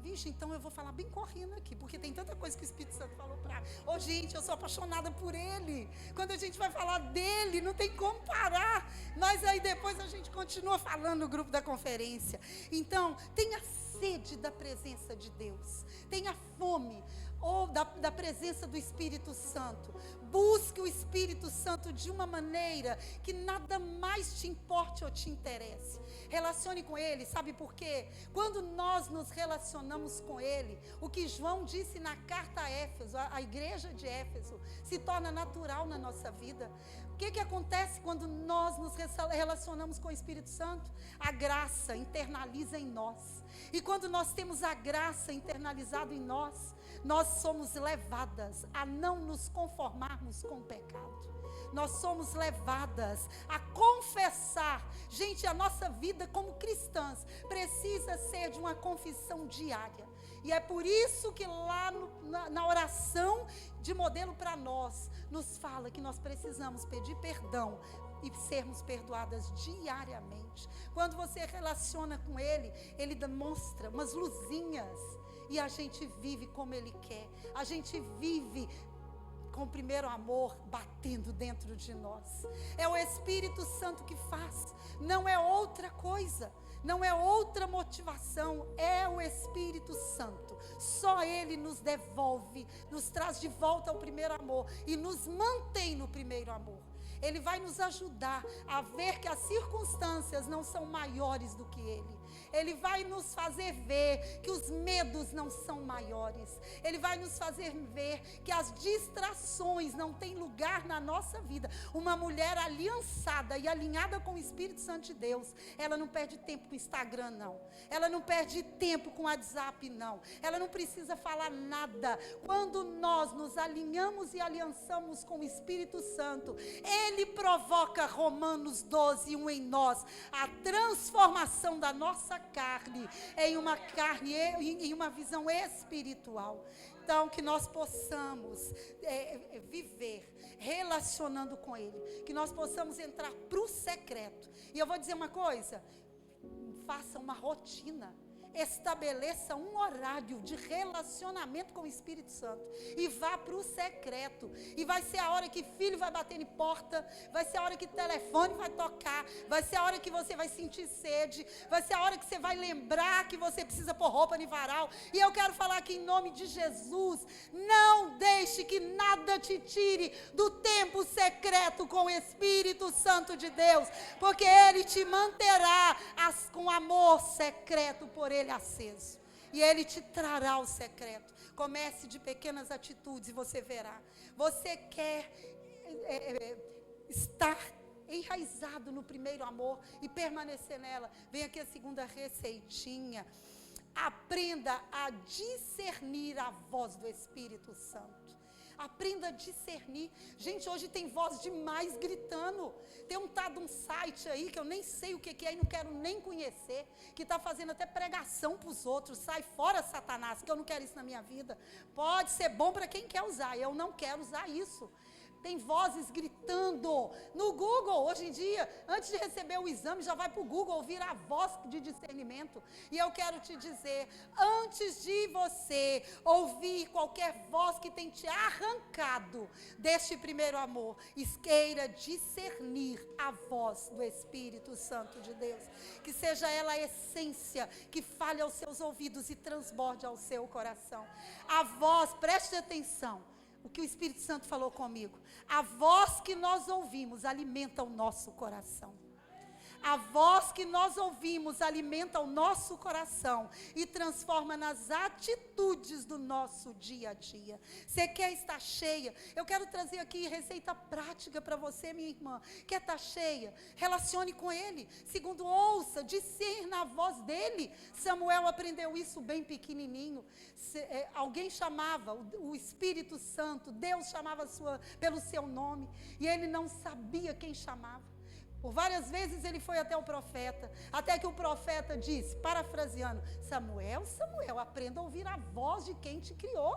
Vixe, então eu vou falar bem correndo aqui, porque tem tanta coisa que o Espírito Santo falou para mim. Ô, gente, eu sou apaixonada por Ele. Quando a gente vai falar dEle, não tem como parar. Mas aí depois a gente continua falando no grupo da conferência. Então, tenha sede da presença de Deus. Tenha fome da presença do Espírito Santo. Busque o Espírito Santo de uma maneira que nada mais te importe ou te interesse. Relacione com Ele, sabe por quê? Quando nós nos relacionamos com Ele, o que João disse na carta a Éfeso, a igreja de Éfeso, se torna natural na nossa vida. O que acontece quando nós nos relacionamos com o Espírito Santo? A graça internaliza em nós. E quando nós temos a graça internalizada em nós, nós somos levadas a não nos conformarmos com o pecado. Nós somos levadas a confessar. Gente, a nossa vida como cristãs precisa ser de uma confissão diária. E é por isso que lá na oração de modelo para nós, nos fala que nós precisamos pedir perdão e sermos perdoadas diariamente. Quando você relaciona com Ele, Ele demonstra umas luzinhas e a gente vive como Ele quer. A gente vive com o primeiro amor batendo dentro de nós. É o Espírito Santo que faz, não é outra coisa, não é outra motivação, é o Espírito Santo. Só Ele nos devolve, nos traz de volta ao primeiro amor e nos mantém no primeiro amor. Ele vai nos ajudar a ver que as circunstâncias não são maiores do que Ele. Ele vai nos fazer ver que os medos não são maiores. Ele vai nos fazer ver que as distrações não têm lugar na nossa vida. Uma mulher aliançada e alinhada com o Espírito Santo de Deus, ela não perde tempo com o Instagram, não. Ela não perde tempo com o WhatsApp, não. Ela não precisa falar nada. Quando nós nos alinhamos e aliançamos com o Espírito Santo, Ele provoca, Romanos 12, 1 em nós, a transformação da nossa carne em uma carne, em uma visão espiritual. Então, que nós possamos viver relacionando com Ele, que nós possamos entrar para o secreto. E eu vou dizer uma coisa, faça uma rotina, estabeleça um horário de relacionamento com o Espírito Santo e vá para o secreto. E vai ser a hora que filho vai bater em porta, vai ser a hora que telefone vai tocar, vai ser a hora que você vai sentir sede, vai ser a hora que você vai lembrar que você precisa pôr roupa no varal. E eu quero falar aqui em nome de Jesus, não deixe que nada te tire do tempo secreto com o Espírito Santo de Deus, porque Ele te manterá com amor secreto por Ele aceso, e Ele te trará o secreto. Comece de pequenas atitudes e você verá. Você quer estar enraizado no primeiro amor e permanecer nela? Vem aqui a segunda receitinha. Aprenda a discernir a voz do Espírito Santo. Aprenda a discernir. Gente, hoje tem voz demais gritando. Tem um site aí que eu nem sei o que é e não quero nem conhecer, que está fazendo até pregação para os outros. Sai fora, Satanás, que eu não quero isso na minha vida. Pode ser bom para quem quer usar, eu não quero usar isso. Tem vozes gritando no Google. Hoje em dia, antes de receber o exame, já vai para o Google ouvir a voz de discernimento. E eu quero te dizer, antes de você ouvir qualquer voz que tem te arrancado deste primeiro amor, queira discernir a voz do Espírito Santo de Deus. Que seja ela a essência que fale aos seus ouvidos e transborde ao seu coração. A voz, preste atenção, o que o Espírito Santo falou comigo. A voz que nós ouvimos alimenta o nosso coração. A voz que nós ouvimos alimenta o nosso coração e transforma nas atitudes do nosso dia a dia. Você quer estar cheia? Eu quero trazer aqui receita prática para você, minha irmã. Quer estar cheia? Relacione com Ele. Segundo, ouça, discerna a voz dEle. Samuel aprendeu isso bem pequenininho. Alguém chamava o Espírito Santo, Deus chamava pelo seu nome, e ele não sabia quem chamava. Por várias vezes ele foi até o profeta, até que o profeta disse, parafraseando, Samuel, Samuel, aprenda a ouvir a voz de quem te criou.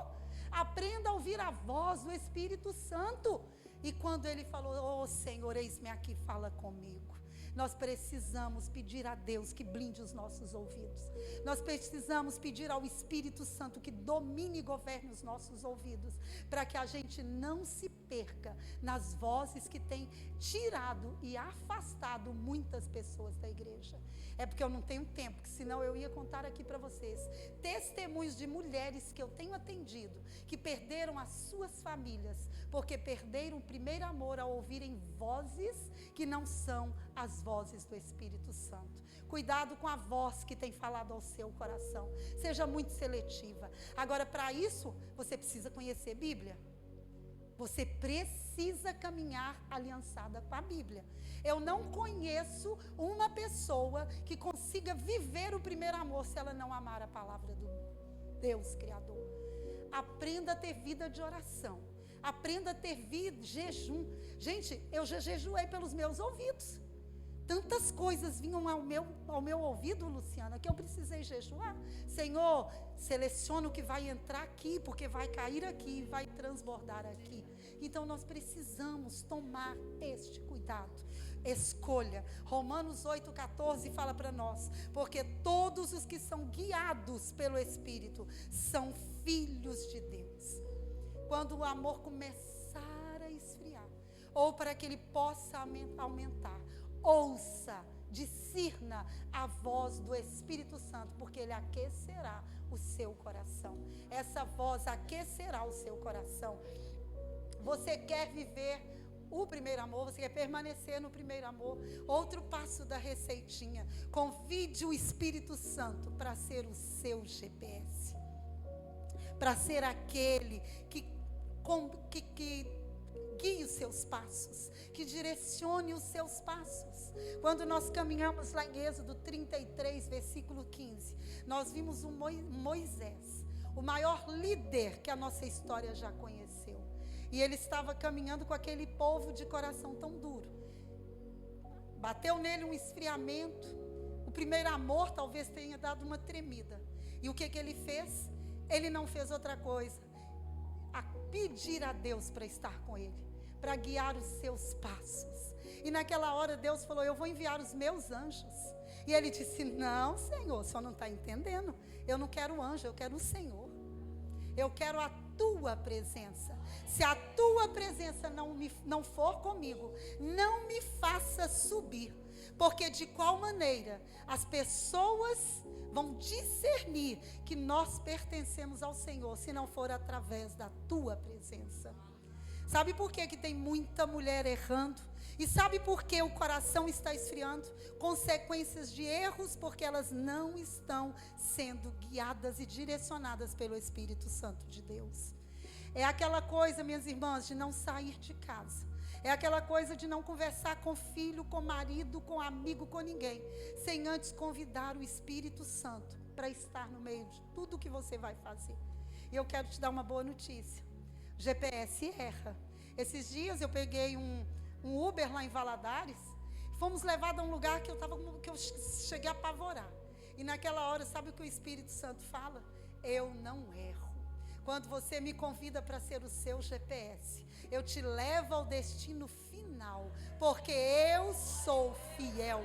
Aprenda a ouvir a voz do Espírito Santo. E quando ele falou, Senhor, eis-me aqui, fala comigo. Nós precisamos pedir a Deus que blinde os nossos ouvidos. Nós precisamos pedir ao Espírito Santo que domine e governe os nossos ouvidos, para que a gente não se perca nas vozes que têm tirado e afastado muitas pessoas da igreja. É porque eu não tenho tempo, senão eu ia contar aqui para vocês testemunhos de mulheres que eu tenho atendido, que perderam as suas famílias, porque perderam o primeiro amor ao ouvirem vozes que não são as vozes do Espírito Santo. Cuidado com a voz que tem falado ao seu coração. Seja muito seletiva. Agora, para isso, você precisa conhecer Bíblia. Você precisa caminhar aliançada com a Bíblia. Eu não conheço uma pessoa que consiga viver o primeiro amor se ela não amar a palavra do Deus Criador. Aprenda a ter vida de oração. Aprenda a ter vida, jejum. Gente, eu já jejuei pelos meus ouvidos. tantas coisas vinham ao meu ouvido, Luciana, que eu precisei jejuar. Senhor, seleciona o que vai entrar aqui, porque vai cair aqui, vai transbordar aqui. Então nós precisamos tomar este cuidado. Escolha. Romanos 8,14 fala para nós: porque todos os que são guiados pelo Espírito são filhos de Deus. Quando o amor começar a esfriar, ou para que ele possa aumentar, ouça, discirna a voz do Espírito Santo, porque ele aquecerá o seu coração. Essa voz aquecerá o seu coração. Você quer viver o primeiro amor, você quer permanecer no primeiro amor? Outro passo da receitinha: convide o Espírito Santo para ser o seu GPS, para ser aquele que guie os seus passos, que direcione os seus passos. Quando nós caminhamos lá em Êxodo 33, versículo 15, nós vimos um Moisés, o maior líder que a nossa história já conheceu. E ele estava caminhando com aquele povo de coração tão duro. Bateu nele um esfriamento. O primeiro amor talvez tenha dado uma tremida. E o que ele fez? Ele não fez outra coisa a pedir a Deus para estar com ele, para guiar os seus passos. E naquela hora Deus falou: eu vou enviar os meus anjos. E ele disse: não, Senhor, só não está entendendo. Eu não quero anjo, eu quero o Senhor. Eu quero a tua presença. Se a tua presença não for comigo, não me faça subir. Porque de qual maneira as pessoas vão discernir que nós pertencemos ao Senhor, se não for através da tua presença? Sabe por que tem muita mulher errando? E sabe por que o coração está esfriando? Consequências de erros, porque elas não estão sendo guiadas e direcionadas pelo Espírito Santo de Deus. É aquela coisa, minhas irmãs, de não sair de casa. É aquela coisa de não conversar com filho, com marido, com amigo, com ninguém, sem antes convidar o Espírito Santo para estar no meio de tudo que você vai fazer. E eu quero te dar uma boa notícia: o GPS erra. Esses dias eu peguei um Uber lá em Valadares, fomos levados a um lugar que eu cheguei a apavorar. E naquela hora, sabe o que o Espírito Santo fala? Eu não erro. Quando você me convida para ser o seu GPS, eu te levo ao destino final, porque eu sou fiel.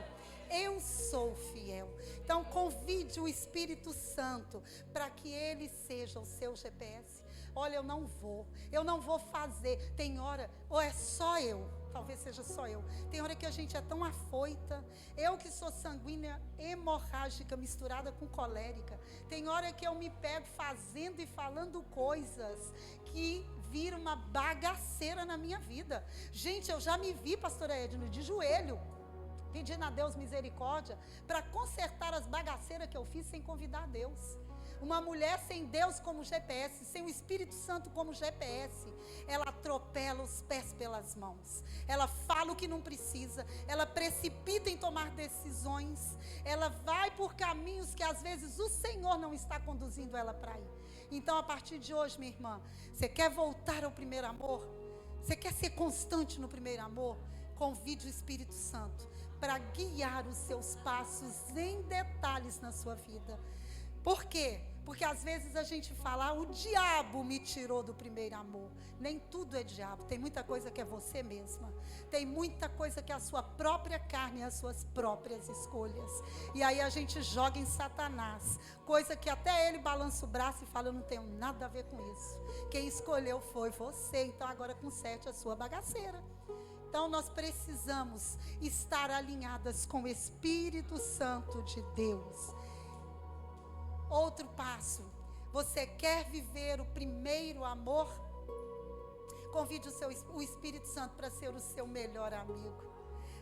Eu sou fiel. Então convide o Espírito Santo para que ele seja o seu GPS. Olha, eu não vou fazer. Tem hora, ou é só eu, talvez seja só eu. Tem hora que a gente é tão afoita. Eu que sou sanguínea hemorrágica misturada com colérica. Tem hora que eu me pego fazendo e falando coisas que viram uma bagaceira na minha vida. Gente, eu já me vi, pastora Edna, de joelho, pedindo a Deus misericórdia para consertar as bagaceiras que eu fiz sem convidar a Deus. Uma mulher sem Deus como GPS, sem o Espírito Santo como GPS, ela atropela os pés pelas mãos. Ela fala o que não precisa, ela precipita em tomar decisões, ela vai por caminhos que às vezes o Senhor não está conduzindo ela para ir. Então, a partir de hoje, minha irmã, você quer voltar ao primeiro amor? Você quer ser constante no primeiro amor? Convide o Espírito Santo para guiar os seus passos em detalhes na sua vida. Por quê? Porque às vezes a gente fala: o diabo me tirou do primeiro amor. Nem tudo é diabo, tem muita coisa que é você mesma. Tem muita coisa que é a sua própria carne e as suas próprias escolhas. E aí a gente joga em Satanás, coisa que até ele balança o braço e fala: eu não tenho nada a ver com isso. Quem escolheu foi você, então agora conserte a sua bagaceira. Então nós precisamos estar alinhadas com o Espírito Santo de Deus. Outro passo: você quer viver o primeiro amor? Convide o Espírito Santo para ser o seu melhor amigo.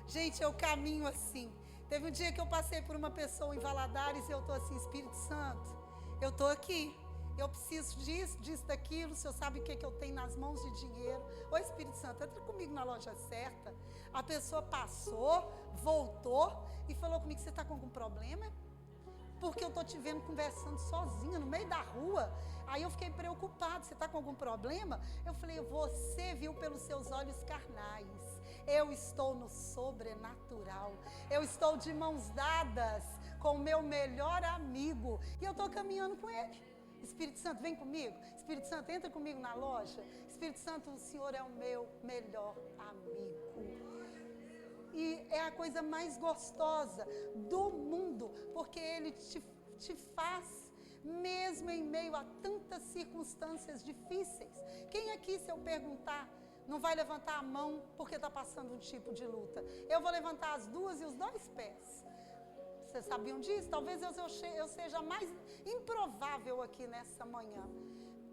Gente, eu caminho assim. Teve um dia que eu passei por uma pessoa em Valadares e eu estou assim: Espírito Santo, eu estou aqui. Eu preciso disso, daquilo. O Senhor sabe o que eu tenho nas mãos de dinheiro. Ô Espírito Santo, entra comigo na loja certa. A pessoa passou, voltou e falou comigo: você está com algum problema? Porque eu estou te vendo conversando sozinha no meio da rua. Aí eu fiquei preocupada: você está com algum problema? Eu falei: você viu pelos seus olhos carnais. Eu estou no sobrenatural. Eu estou de mãos dadas com o meu melhor amigo. E eu estou caminhando com ele. Espírito Santo, vem comigo. Espírito Santo, entra comigo na loja. Espírito Santo, o Senhor é o meu melhor amigo. E é a coisa mais gostosa do mundo, porque Ele te faz, mesmo em meio a tantas circunstâncias difíceis. Quem aqui, se eu perguntar, não vai levantar a mão porque está passando um tipo de luta? Eu vou levantar as duas e os dois pés. Vocês sabiam disso? Talvez eu seja a mais improvável aqui nessa manhã.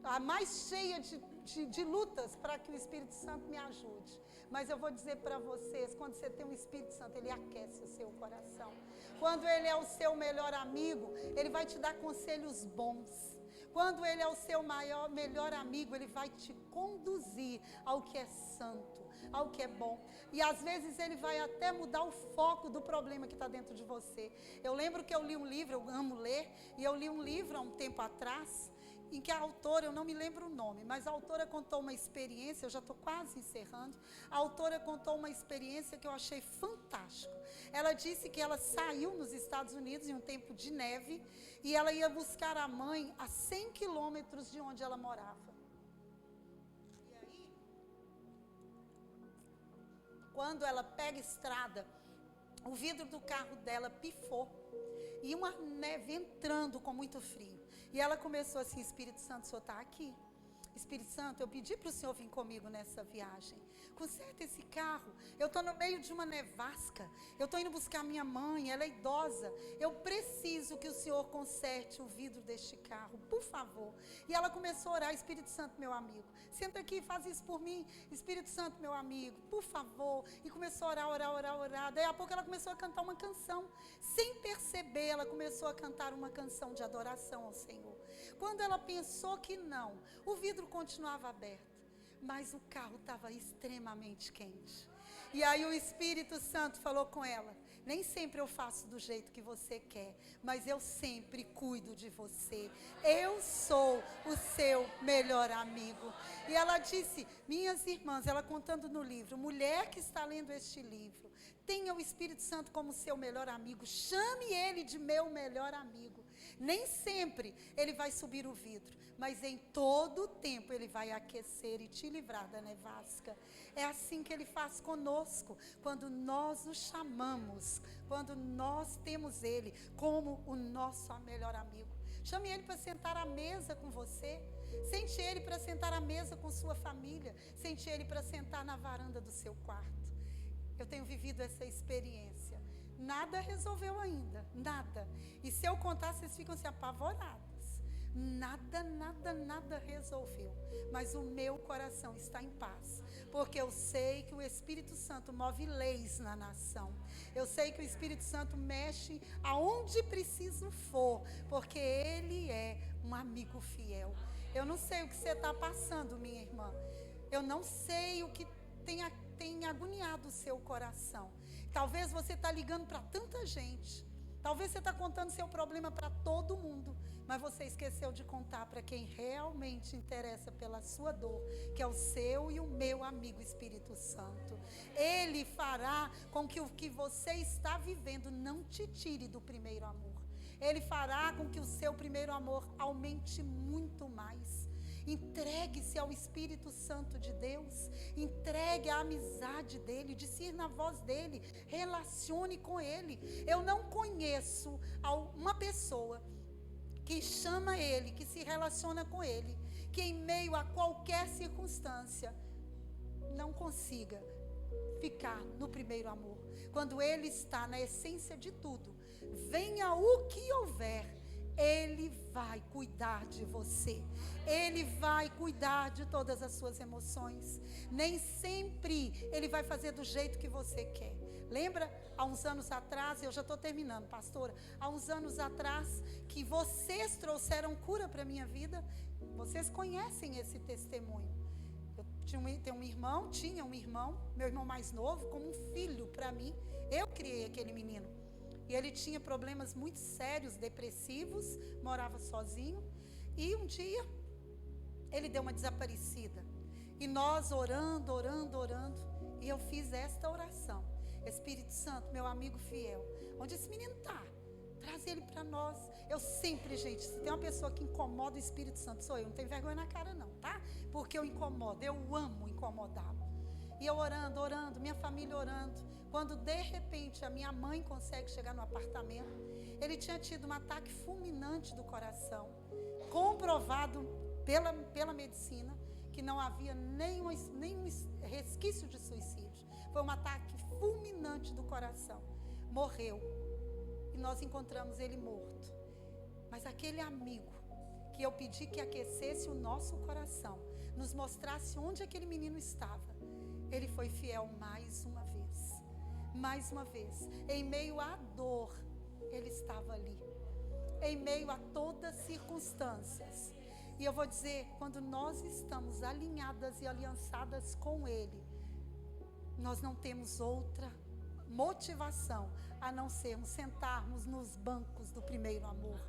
A mais cheia de lutas para que o Espírito Santo me ajude. Mas eu vou dizer para vocês, quando você tem um Espírito Santo, ele aquece o seu coração. Quando ele é o seu melhor amigo, ele vai te dar conselhos bons. Quando ele é o seu melhor amigo, ele vai te conduzir ao que é santo, ao que é bom. E às vezes ele vai até mudar o foco do problema que está dentro de você. Eu lembro que eu li um livro, eu amo ler, e eu li um livro há um tempo atrás, em que a autora, eu não me lembro o nome, mas a autora contou uma experiência, eu já estou quase encerrando, a autora contou uma experiência que eu achei fantástico. Ela disse que ela saiu nos Estados Unidos em um tempo de neve, e ela ia buscar a mãe a 100 quilômetros de onde ela morava. E aí, quando ela pega a estrada, o vidro do carro dela pifou. E uma neve entrando com muito frio. E ela começou assim: Espírito Santo, o Senhor está aqui. Espírito Santo, eu pedi para o Senhor vir comigo nessa viagem. Conserta esse carro. Eu estou no meio de uma nevasca. Eu estou indo buscar minha mãe, ela é idosa. Eu preciso que o Senhor conserte o vidro deste carro, por favor. E ela começou a orar: Espírito Santo, meu amigo, senta aqui e faz isso por mim. Espírito Santo, meu amigo, por favor. E começou a orar. Daí a pouco ela começou a cantar uma canção. Sem perceber, ela começou a cantar uma canção de adoração ao Senhor. Quando ela pensou que não, o vidro continuava aberto, mas o carro estava extremamente quente. E aí o Espírito Santo falou com ela: nem sempre eu faço do jeito que você quer, mas eu sempre cuido de você. Eu sou o seu melhor amigo. E ela disse: minhas irmãs, ela contando no livro, mulher que está lendo este livro, tenha o Espírito Santo como seu melhor amigo, chame ele de meu melhor amigo. Nem sempre ele vai subir o vidro, mas em todo o tempo ele vai aquecer e te livrar da nevasca. É assim que ele faz conosco, quando nós o chamamos, quando nós temos ele como o nosso melhor amigo. Chame ele para sentar à mesa com você. Sente ele para sentar à mesa com sua família. Sente ele para sentar na varanda do seu quarto. Eu tenho vivido essa experiência. Nada resolveu ainda, nada. E se eu contar, vocês ficam assim apavoradas. Nada resolveu. Mas o meu coração está em paz. Porque eu sei que o Espírito Santo move leis na nação. Eu sei que o Espírito Santo mexe aonde preciso for. Porque Ele é um amigo fiel. Eu não sei o que você está passando, minha irmã. Eu não sei o que tem agoniado o seu coração. Talvez você está ligando para tanta gente. Talvez você está contando seu problema para todo mundo, mas você esqueceu de contar para quem realmente interessa pela sua dor, que é o seu e o meu amigo Espírito Santo. Ele fará com que o que você está vivendo não te tire do primeiro amor. Ele fará com que o seu primeiro amor aumente muito mais. Entregue-se ao Espírito Santo de Deus, entregue a amizade dele, discirna a voz dele, relacione com ele. Eu não conheço uma pessoa que chama ele, que se relaciona com ele, que em meio a qualquer circunstância não consiga ficar no primeiro amor. Quando ele está na essência de tudo, venha o que houver, Ele vai cuidar de você. Ele vai cuidar de todas as suas emoções. Nem sempre Ele vai fazer do jeito que você quer. Lembra, há uns anos atrás, eu já estou terminando, pastora. Há uns anos atrás, que vocês trouxeram cura para a minha vida. Vocês conhecem esse testemunho. Eu tinha um irmão, meu irmão mais novo, como um filho para mim. Eu criei aquele menino. E ele tinha problemas muito sérios, depressivos, morava sozinho. E um dia, ele deu uma desaparecida. E nós orando, E eu fiz esta oração. Espírito Santo, meu amigo fiel, onde esse menino está? Traz ele para nós. Eu sempre, gente, se tem uma pessoa que incomoda o Espírito Santo, sou eu. Não tenho vergonha na cara não, tá? Porque eu incomodo, eu amo incomodá-lo. E eu orando, minha família orando. Quando de repente a minha mãe consegue chegar no apartamento, ele tinha tido um ataque fulminante do coração, comprovado pela medicina, que não havia nenhum resquício de suicídio. Foi um ataque fulminante do coração. Morreu. E nós encontramos ele morto. Mas aquele amigo que eu pedi que aquecesse o nosso coração, nos mostrasse onde aquele menino estava, ele foi fiel mais uma vez. Mais uma vez. Em meio à dor, ele estava ali. Em meio a todas as circunstâncias. E eu vou dizer, quando nós estamos alinhadas e aliançadas com ele, nós não temos outra motivação a não sermos sentarmos nos bancos do primeiro amor,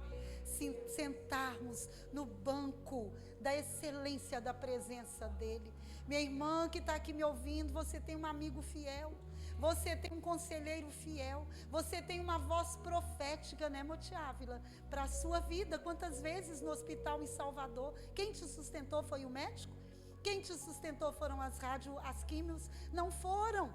sentarmos no banco da excelência da presença dele. Minha irmã que está aqui me ouvindo, você tem um amigo fiel, você tem um conselheiro fiel, você tem uma voz profética, né, Mote Ávila, para a sua vida. Quantas vezes no hospital em Salvador, quem te sustentou foi o médico? Quem te sustentou foram as as químios? Não foram.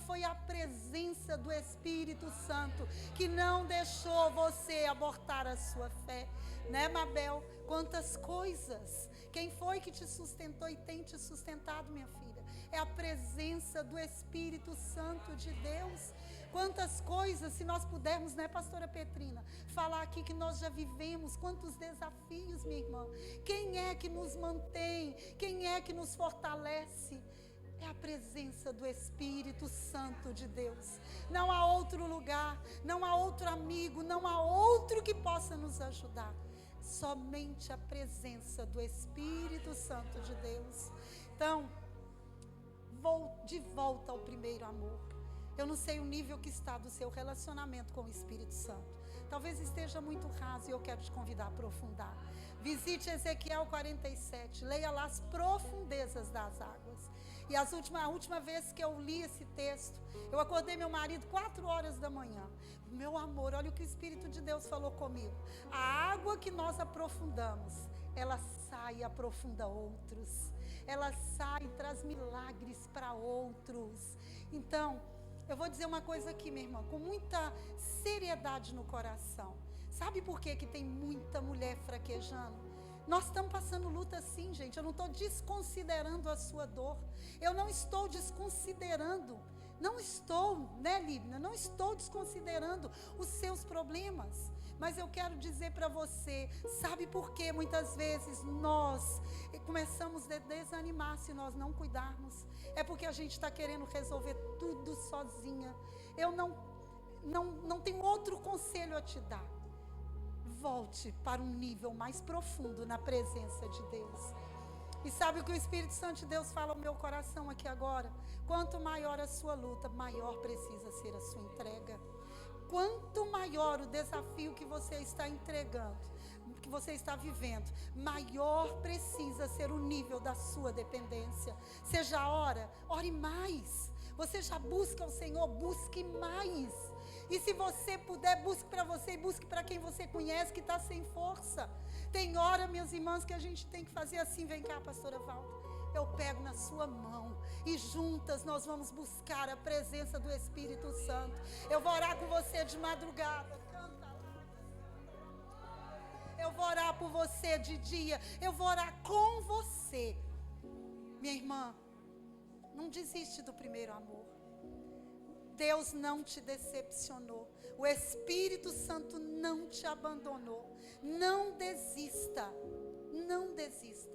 Foi a presença do Espírito Santo que não deixou você abortar a sua fé. Né, Mabel? Quantas coisas. Quem foi que te sustentou e tem te sustentado, minha filha? É a presença do Espírito Santo de Deus. Quantas coisas, se nós pudermos, né, pastora Petrina, falar aqui que nós já vivemos, quantos desafios, minha irmã. Quem é que nos mantém? Quem é que nos fortalece? É a presença do Espírito Santo de Deus. Não há outro lugar, não há outro amigo, não há outro que possa nos ajudar. Somente a presença do Espírito Santo de Deus. Então, vou de volta ao primeiro amor. Eu não sei o nível que está do seu relacionamento com o Espírito Santo. Talvez esteja muito raso e eu quero te convidar a aprofundar. Visite Ezequiel 47, leia lá as profundezas das águas. E a última vez que eu li esse texto, eu acordei meu marido 4 horas da manhã. Meu amor, olha o que o Espírito de Deus falou comigo. A água que nós aprofundamos, ela sai e aprofunda outros. Ela sai e traz milagres para outros. Então, eu vou dizer uma coisa aqui, minha irmã, com muita seriedade no coração. Sabe por que tem muita mulher fraquejando? Nós estamos passando luta sim, gente. Eu não estou desconsiderando a sua dor. Eu não estou desconsiderando. Não estou, né, Líbia? Não estou desconsiderando os seus problemas. Mas eu quero dizer para você, sabe por que muitas vezes nós começamos a desanimar se nós não cuidarmos? É porque a gente está querendo resolver tudo sozinha. Eu não tenho outro conselho a te dar. Volte para um nível mais profundo na presença de Deus. E sabe o que o Espírito Santo de Deus fala ao meu coração aqui agora? Quanto maior a sua luta, maior precisa ser a sua entrega. Quanto maior o desafio que você está entregando, que você está vivendo, maior precisa ser o nível da sua dependência. Seja ore mais. Você já busca o Senhor, busque mais. E se você puder, busque para você e busque para quem você conhece que está sem força. Tem hora, minhas irmãs, que a gente tem que fazer assim. Vem cá, pastora Valda. Eu pego na sua mão e juntas nós vamos buscar a presença do Espírito Santo. Eu vou orar com você de madrugada. Canta lá. Eu vou orar por você de dia. Eu vou orar com você. Minha irmã, não desiste do primeiro amor. Deus não te decepcionou. O Espírito Santo não te abandonou. Não desista. Não desista.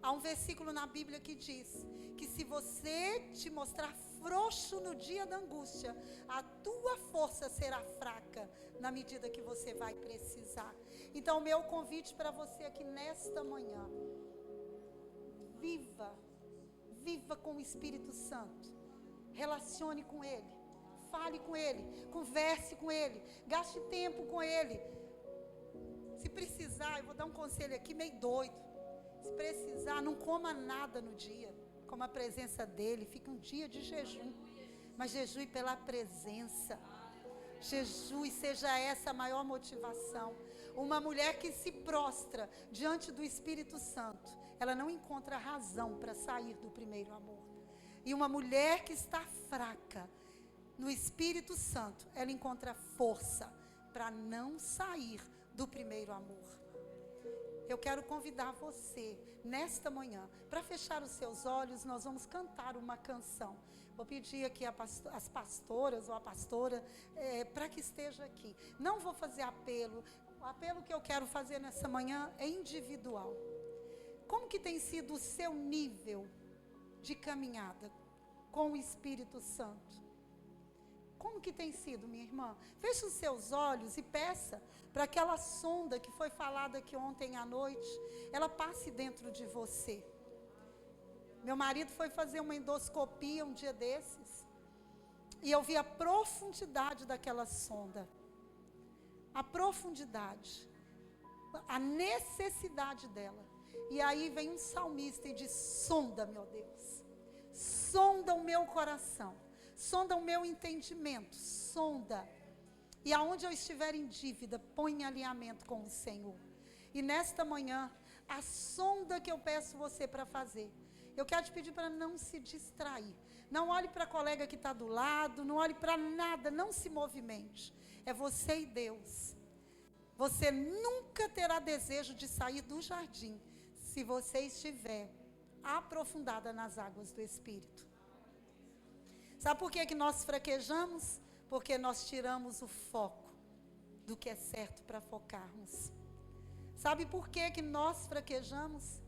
Há um versículo na Bíblia que diz que se você te mostrar frouxo no dia da angústia, a tua força será fraca na medida que você vai precisar. Então, o meu convite para você aqui nesta manhã, viva com o Espírito Santo. Relacione com Ele, fale com Ele, converse com Ele, gaste tempo com Ele. Se precisar, eu vou dar um conselho aqui meio doido. Se precisar, não coma nada no dia. como a presença dele. Fica um dia de jejum, mas jejue pela presença. Jesus, seja essa a maior motivação. Uma mulher que se prostra diante do Espírito Santo, ela não encontra razão para sair do primeiro amor. E uma mulher que está fraca no Espírito Santo, ela encontra força para não sair do primeiro amor. Eu quero convidar você, nesta manhã, para fechar os seus olhos. Nós vamos cantar uma canção. Vou pedir aqui as pastoras ou a pastora para que esteja aqui. Não vou fazer apelo. O apelo que eu quero fazer nessa manhã é individual. Como que tem sido o seu nível de caminhada com o Espírito Santo? Como que tem sido, minha irmã? Feche os seus olhos e peça para aquela sonda que foi falada aqui ontem à noite, ela passe dentro de você. Meu marido foi fazer uma endoscopia um dia desses, e eu vi a profundidade daquela sonda. A profundidade, a necessidade dela. E aí vem um salmista e diz: sonda, meu Deus, sonda o meu coração, sonda o meu entendimento, sonda. E aonde eu estiver em dívida, põe em alinhamento com o Senhor. E nesta manhã, a sonda que eu peço você para fazer, eu quero te pedir para não se distrair. Não olhe para a colega que está do lado, não olhe para nada, não se movimente. É você e Deus. Você nunca terá desejo de sair do jardim se você estiver aprofundada nas águas do Espírito. Sabe por que nós fraquejamos? Porque nós tiramos o foco do que é certo para focarmos. Sabe por que nós fraquejamos?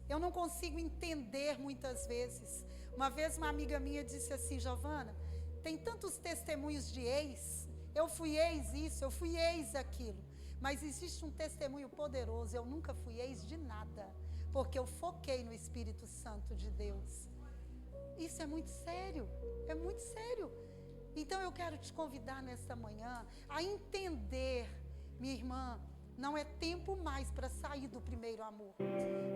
Eu não consigo entender muitas vezes. Uma vez uma amiga minha disse assim: Giovana, tem tantos testemunhos de ex, eu fui ex isso, eu fui ex aquilo, mas existe um testemunho poderoso, eu nunca fui ex de nada, porque eu foquei no Espírito Santo de Deus. Isso é muito sério, é muito sério. Então eu quero te convidar nesta manhã a entender, minha irmã, não é tempo mais para sair do primeiro amor.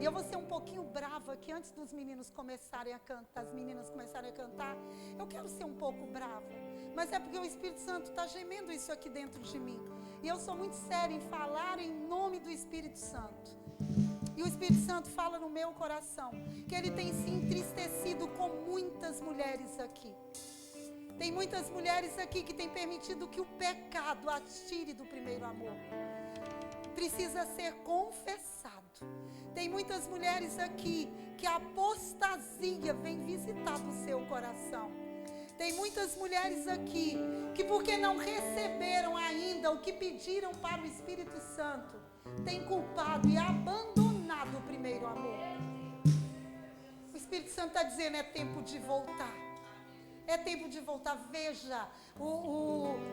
E eu vou ser um pouquinho brava aqui antes dos meninos começarem a cantar, as meninas começarem a cantar. Eu quero ser um pouco brava, mas é porque o Espírito Santo está gemendo isso aqui dentro de mim. E eu sou muito séria em falar em nome do Espírito Santo. E o Espírito Santo fala no meu coração que ele tem se entristecido com muitas mulheres aqui. Tem muitas mulheres aqui que têm permitido que o pecado as tire do primeiro amor. Precisa ser confessado. Tem muitas mulheres aqui que a apostasia vem visitar o seu coração. Tem muitas mulheres aqui que, porque não receberam ainda o que pediram para o Espírito Santo, têm culpado e abandonado o primeiro amor. O Espírito Santo está dizendo: é tempo de voltar. É tempo de voltar. Veja,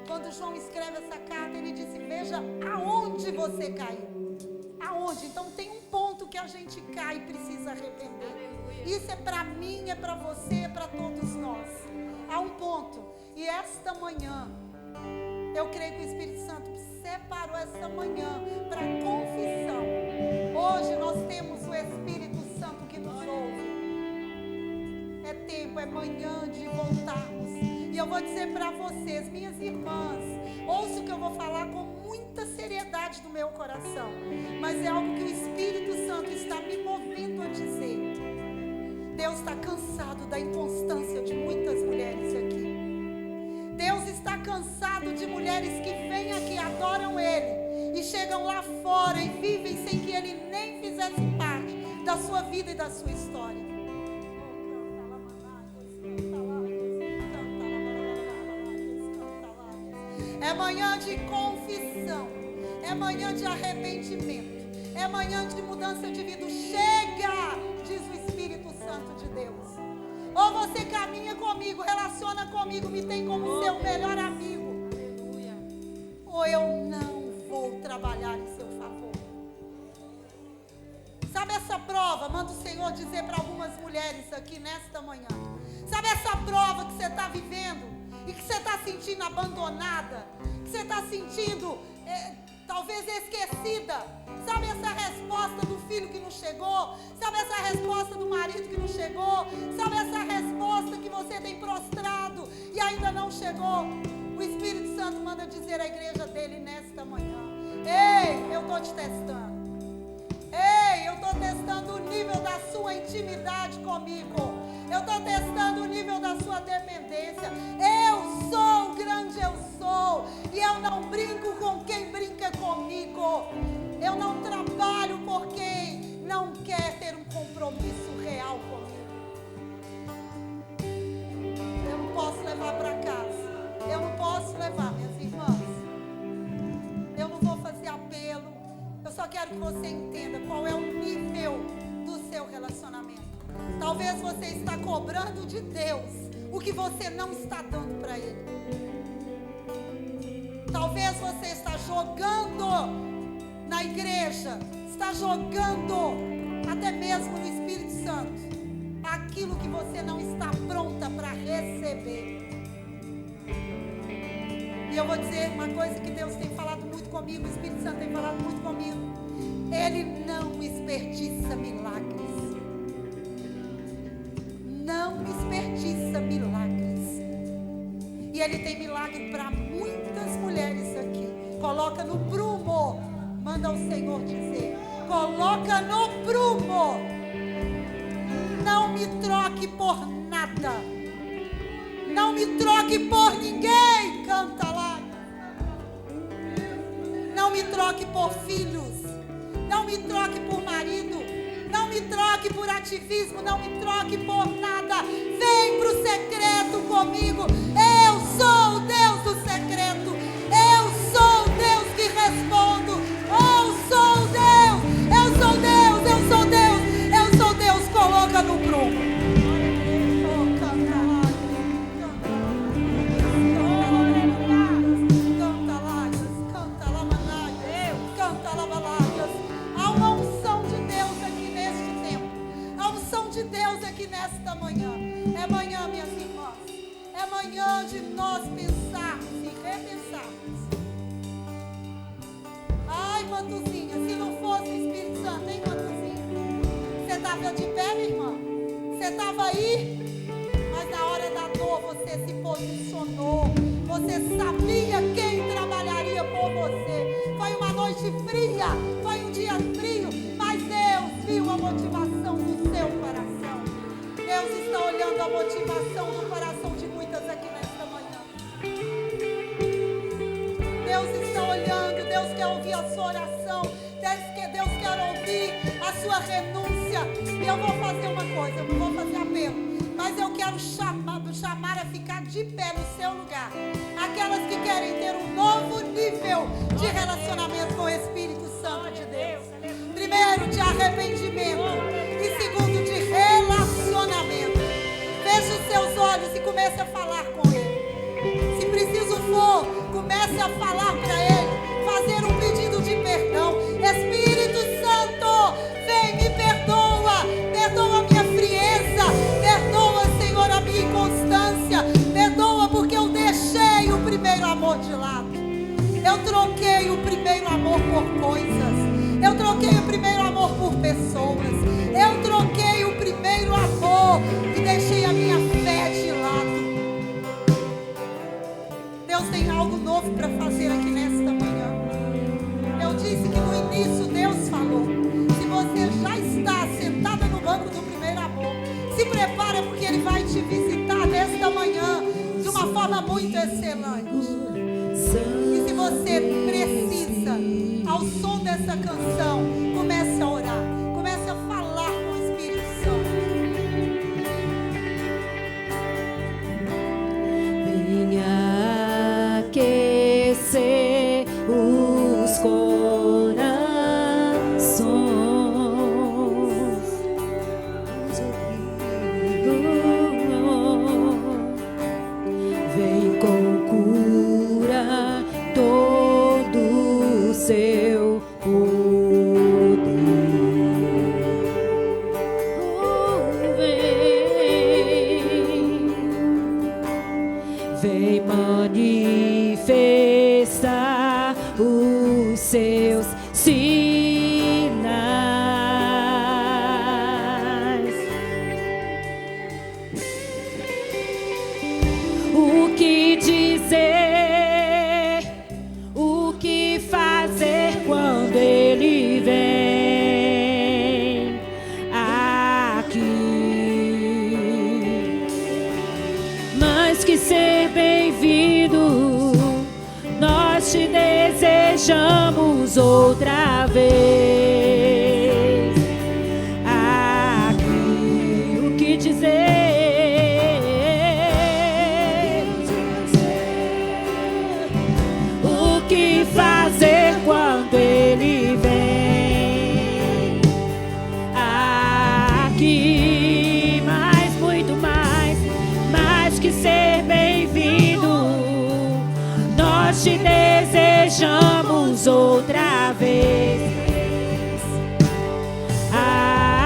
quando João escreve essa carta, ele disse: veja aonde você caiu. Aonde? Então tem um ponto que a gente cai e precisa arrepender. Isso é para mim, é para você, é para todos nós. Há um ponto. E esta manhã, eu creio que o Espírito Santo separou essa manhã para confissão. Hoje nós temos o Espírito Santo que nos ouve. É tempo, é manhã de voltarmos. E eu vou dizer para vocês, minhas irmãs, ouça o que eu vou falar com muita seriedade do meu coração, mas é algo que o Espírito Santo está me movendo a dizer. Deus está cansado da inconstância de muitas mulheres aqui. Deus está cansado de mulheres que vêm aqui, adoram Ele e chegam lá fora e vivem sem que Ele nem fizesse parte da sua vida e da sua história. É manhã de confissão, é manhã de arrependimento, é manhã de mudança de vida. Chega, diz o Espírito Santo de Deus. Ou você caminha comigo, relaciona comigo, me tem como seu melhor amigo, ou eu não vou trabalhar em seu favor. Sabe essa prova? Manda o Senhor dizer para algumas mulheres aqui nesta manhã. Sabe essa prova que você está vivendo? E que você está sentindo abandonada, que você está sentindo talvez esquecida. Sabe essa resposta do filho que não chegou? Sabe Sabe essa resposta do marido que não chegou? Sabe essa resposta que você tem prostrado e ainda não chegou? O Espírito Santo manda dizer à igreja dele nesta manhã: ei, eu estou te testando. Ei, eu estou testando o nível da sua intimidade comigo. Eu estou testando o nível da sua dependência. Eu sou o grande eu sou. E eu não brinco com quem brinca comigo. Eu não trabalho por quem não quer ter um compromisso real comigo. Eu não posso levar para casa. Eu não posso levar, minhas irmãs. Eu não vou fazer apelo. Eu só quero que você entenda qual é o nível do seu relacionamento. Talvez você está cobrando de Deus o que você não está dando para Ele. Talvez você está jogando na igreja, está jogando até mesmo no Espírito Santo aquilo que você não está pronta para receber. E eu vou dizer uma coisa que Deus tem falado muito comigo, o Espírito Santo tem falado muito comigo. Ele não desperdiça milagres. Não desperdiça milagres. E Ele tem milagre para muitas mulheres aqui. Coloca no prumo. Manda o Senhor dizer. Coloca no prumo. Não me troque por nada. Não me troque por ninguém. Canta lá. Não me troque por filhos. Não me troque por marido. Não me troque por ativismo. Não me troque por nada. Vem pro secreto comigo. Eu sou o Deus do secreto. Eu sou o Deus que respondo. Eu sou Deus. Eu sou Deus. Eu sou Deus. Eu sou Deus. Coloca no prumo. Nesta manhã, é manhã, minhas irmãs, é manhã de nós pensarmos e repensarmos. Ai, Mantuzinha, se não fosse o Espírito Santo, hein, Mantuzinha? Você estava de pé, minha irmã? Você estava aí? Mas na hora da dor você se posicionou. Você sabia quem trabalharia por você. Foi uma noite fria, foi um dia frio, mas Deus viu a motivação do seu coração. Deus está olhando a motivação do coração de muitas aqui nesta manhã. Deus está olhando, Deus quer ouvir a sua oração, Deus quer ouvir a sua renúncia. E eu vou fazer uma coisa, eu não vou fazer apelo, mas eu quero chamar a ficar de pé no seu lugar aquelas que querem ter um novo nível de relacionamento com o Espírito Santo de Deus. Primeiro, de arrependimento, e segundo, de relacionamento. Feche os seus olhos e comece a falar com Ele. Se preciso for, comece a falar para Ele, fazer um pedido de perdão. Espírito Santo, vem, me perdoa. Perdoa a minha frieza. Perdoa, Senhor, a minha inconstância. Perdoa porque eu deixei o primeiro amor de lado. Eu troquei o primeiro amor por coisas. Eu troquei o primeiro amor por pessoas. Eu troquei o primeiro amor e deixei a minha fé de lado. Deus tem algo novo para fazer aqui nesta manhã. Eu disse que no início Deus falou: se você já está sentada no banco do primeiro amor, se prepara porque Ele vai te visitar nesta manhã de uma forma muito excelente. E se você precisa, ao som dessa canção, comece a orar, comece a falar com o Espírito Santo. Venha aquecer os corações. Vem com cura todo o seu poder. desejamos outra vez. Aqui o que dizer? O que fazer quando Ele vem? Aqui mais, muito mais que ser bem-vindo. Nós te desejamos outra vez.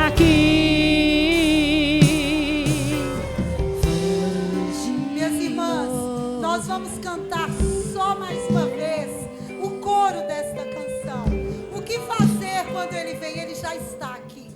Aqui. Minhas irmãs, nós vamos cantar só mais uma vez o coro desta canção. O que fazer quando Ele vem? Ele já está aqui.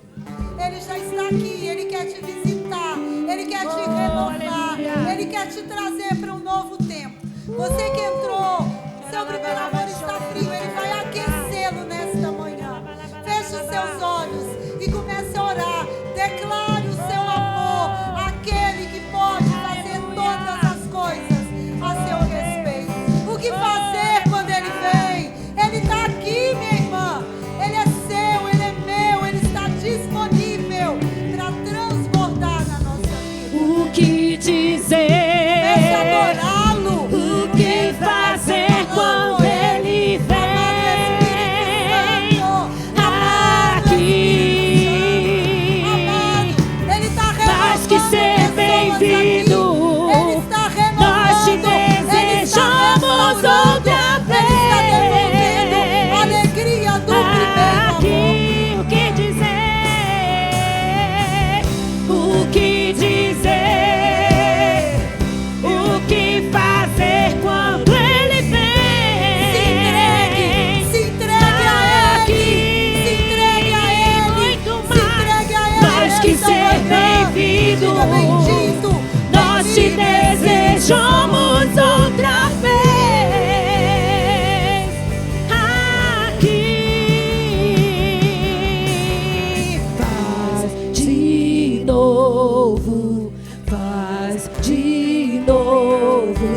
Ele já está aqui. Ele quer te visitar. Ele quer te renovar. Ele quer te trazer para um novo tempo. Você que entrou, seu primeiro amor está frio. Ele vai aquecê-lo nesta manhã. Feche os seus olhos e comece a orar. Declare o seu amor àquele que pode fazer todas as coisas a seu respeito. O que fazer quando Ele vem? Ele está aqui, minha irmã. Ele é seu, Ele é meu. Ele está disponível para transbordar na nossa vida. O que dizer? Comece a adorá-lo. O que fazer quando Ele vem? Aqui. Ele está Mais que ser bem-vindo. Ele está renovando. Nós te desejamos outra vez. Ele está devolvendo a alegria do primeiro amor. Aqui, o que dizer? O que dizer? O que fazer quando Ele vem? Se entregue a Ele. Se entregue a Ele. Muito Se entregue a Ele. mais que esta ser manhã. bem-vindo. Diga bendito. Nós te bendito. desejamos outra vez. Aqui. Faz de novo. Faz de novo.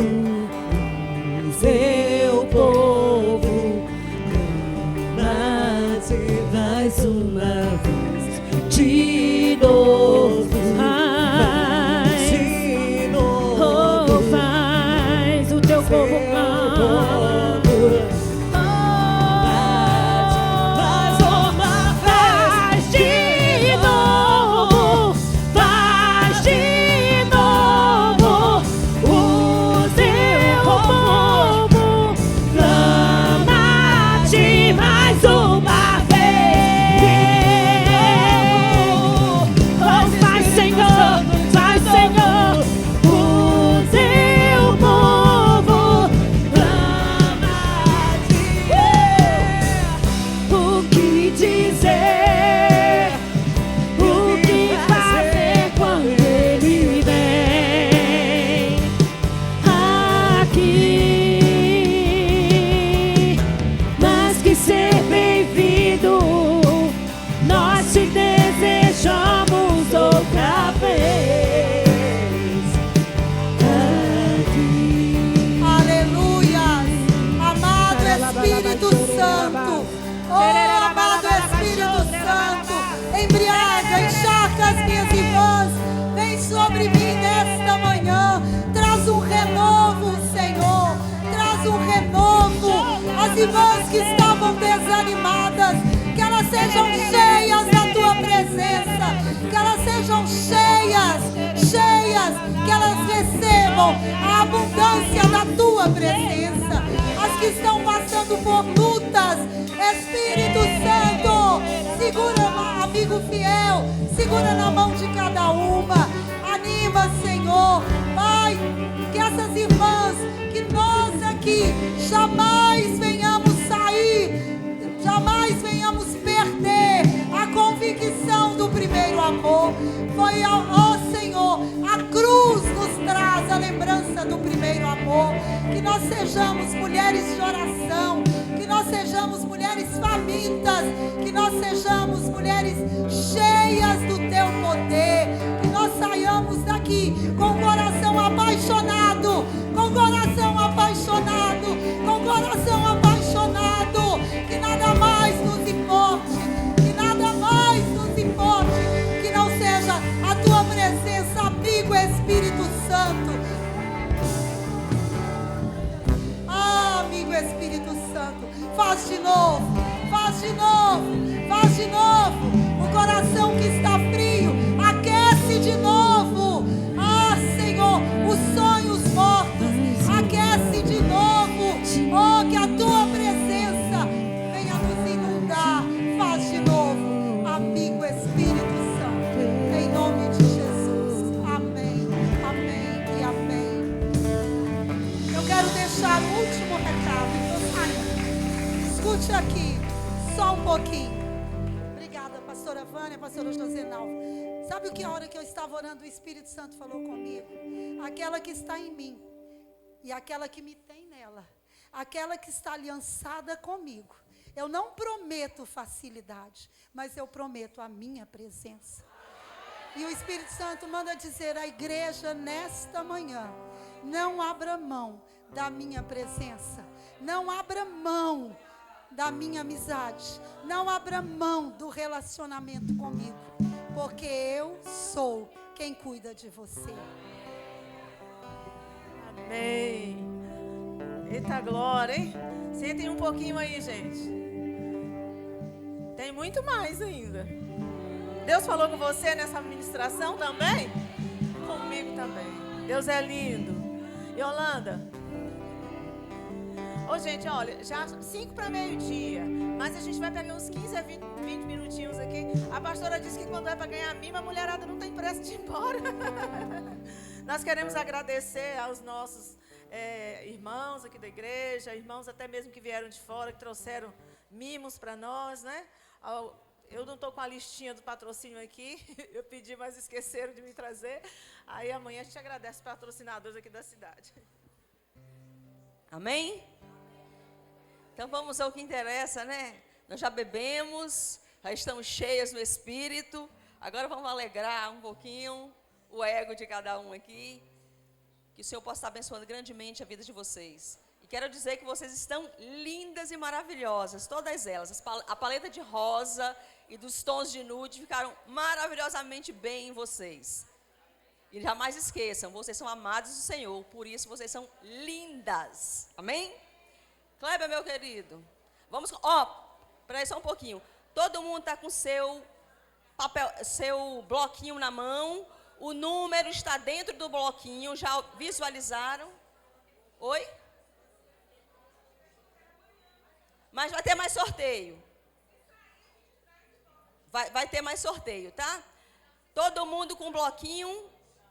Seu povo. Mais uma vez. De novo. Oh, faz o teu povo faz de novo, faz de novo. O teu povo clama-te mais uma vez. Oh, faz, Senhor, faz, Senhor. O teu povo clama-te. O que dizer? O que fazer quando Ele vem? Aqui, mais que ser bem-vindo, nós te desejamos outra vez. Aqui. Aleluia! Amado Espírito Santo, oh amado Espírito Santo, embriaga, encharca as minhas irmãs, vem sobre mim nesta manhã, traz um renovo, Senhor, traz um renovo. As irmãs que estavam desanimadas, que elas sejam cheias da Tua presença, que elas sejam cheias, que elas recebam a abundância da Tua presença. As que estão passando por lutas, Espírito Santo, segura, amigo fiel, segura na mão de cada uma, anima, Senhor, Pai, que essas irmãs, que nós aqui jamais venhamos sair, jamais venhamos perder a convicção do primeiro amor. Foi, ó Senhor, a cruz nos traz a lembrança do primeiro amor. Que nós sejamos mulheres de oração, que nós sejamos mulheres famintas, que nós sejamos mulheres cheias do Teu poder, que nós saiamos daqui com o coração apaixonado, com o coração apaixonado, com o coração apaixonado Santo. Ah, amigo Espírito Santo, faz de novo, faz de novo, faz de novo. O coração que está frio, aquece de novo. Ah, Senhor, os sonhos mortos, aquece de novo. Oh, que a tua presença venha nos inundar. Faz de novo, amigo Espírito Santo, em nome de Jesus. Amém, amém e amém. Eu quero deixar o último recado. Então saia, escute aqui, só um pouquinho. Obrigada, pastora Vânia, pastora Josenalva. Sabe o que a hora que eu estava orando, o Espírito Santo falou comigo? Aquela que está em mim e aquela que me tem nela, aquela que está aliançada comigo. Eu não prometo facilidade, mas eu prometo a minha presença. E o Espírito Santo manda dizer à igreja nesta manhã: não abra mão da minha presença, não abra mão da minha amizade, não abra mão do relacionamento comigo, porque eu sou quem cuida de você. Amém. Eita glória, hein? Sentem um pouquinho aí, gente. Tem muito mais ainda. Deus falou com você nessa ministração também? Comigo também. Deus é lindo. Yolanda. Ô, gente, olha, já 5 para meio-dia, mas a gente vai pegar uns 15 a 20 minutinhos aqui. A pastora disse que quando é para ganhar mimo, a mulherada não tem pressa de ir embora. Nós queremos agradecer aos nossos irmãos aqui da igreja, irmãos até mesmo que vieram de fora, que trouxeram mimos para nós, né? Eu não estou com a listinha do patrocínio aqui, eu pedi, mas esqueceram de me trazer. Aí amanhã a gente agradece os patrocinadores aqui da cidade. Amém? Então vamos ao que interessa, né? Nós já bebemos, já estamos cheias do Espírito. Agora vamos alegrar um pouquinho o ego de cada um aqui. Que o Senhor possa estar abençoando grandemente a vida de vocês. E quero dizer que vocês estão lindas e maravilhosas, todas elas. A paleta de rosa e dos tons de nude ficaram maravilhosamente bem em vocês. E jamais esqueçam, vocês são amados do Senhor, por isso vocês são lindas. Amém? Kleber, meu querido, vamos... Peraí só um pouquinho. Todo mundo está com seu bloquinho na mão. O número está dentro do bloquinho. Já visualizaram? Oi? Mas vai ter mais sorteio. Vai ter mais sorteio, tá? Todo mundo com bloquinho.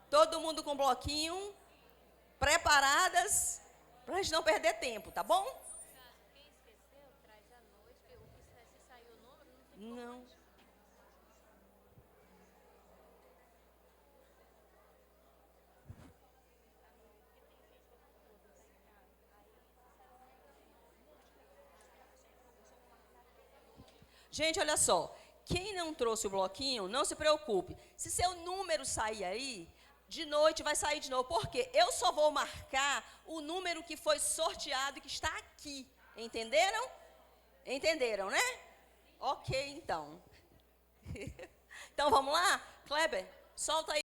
Todo mundo com bloquinho. Preparadas. Para a gente não perder tempo, tá bom? Quem esqueceu, traz à noite, porque se saiu o número, não tem como. Não. Gente, olha só. Quem não trouxe o bloquinho, não se preocupe. Se seu número sair aí, de noite vai sair de novo. Por quê? Eu só vou marcar o número que foi sorteado e que está aqui. Entenderam? Entenderam, né? Ok, então. Então, vamos lá? Kleber, solta aí.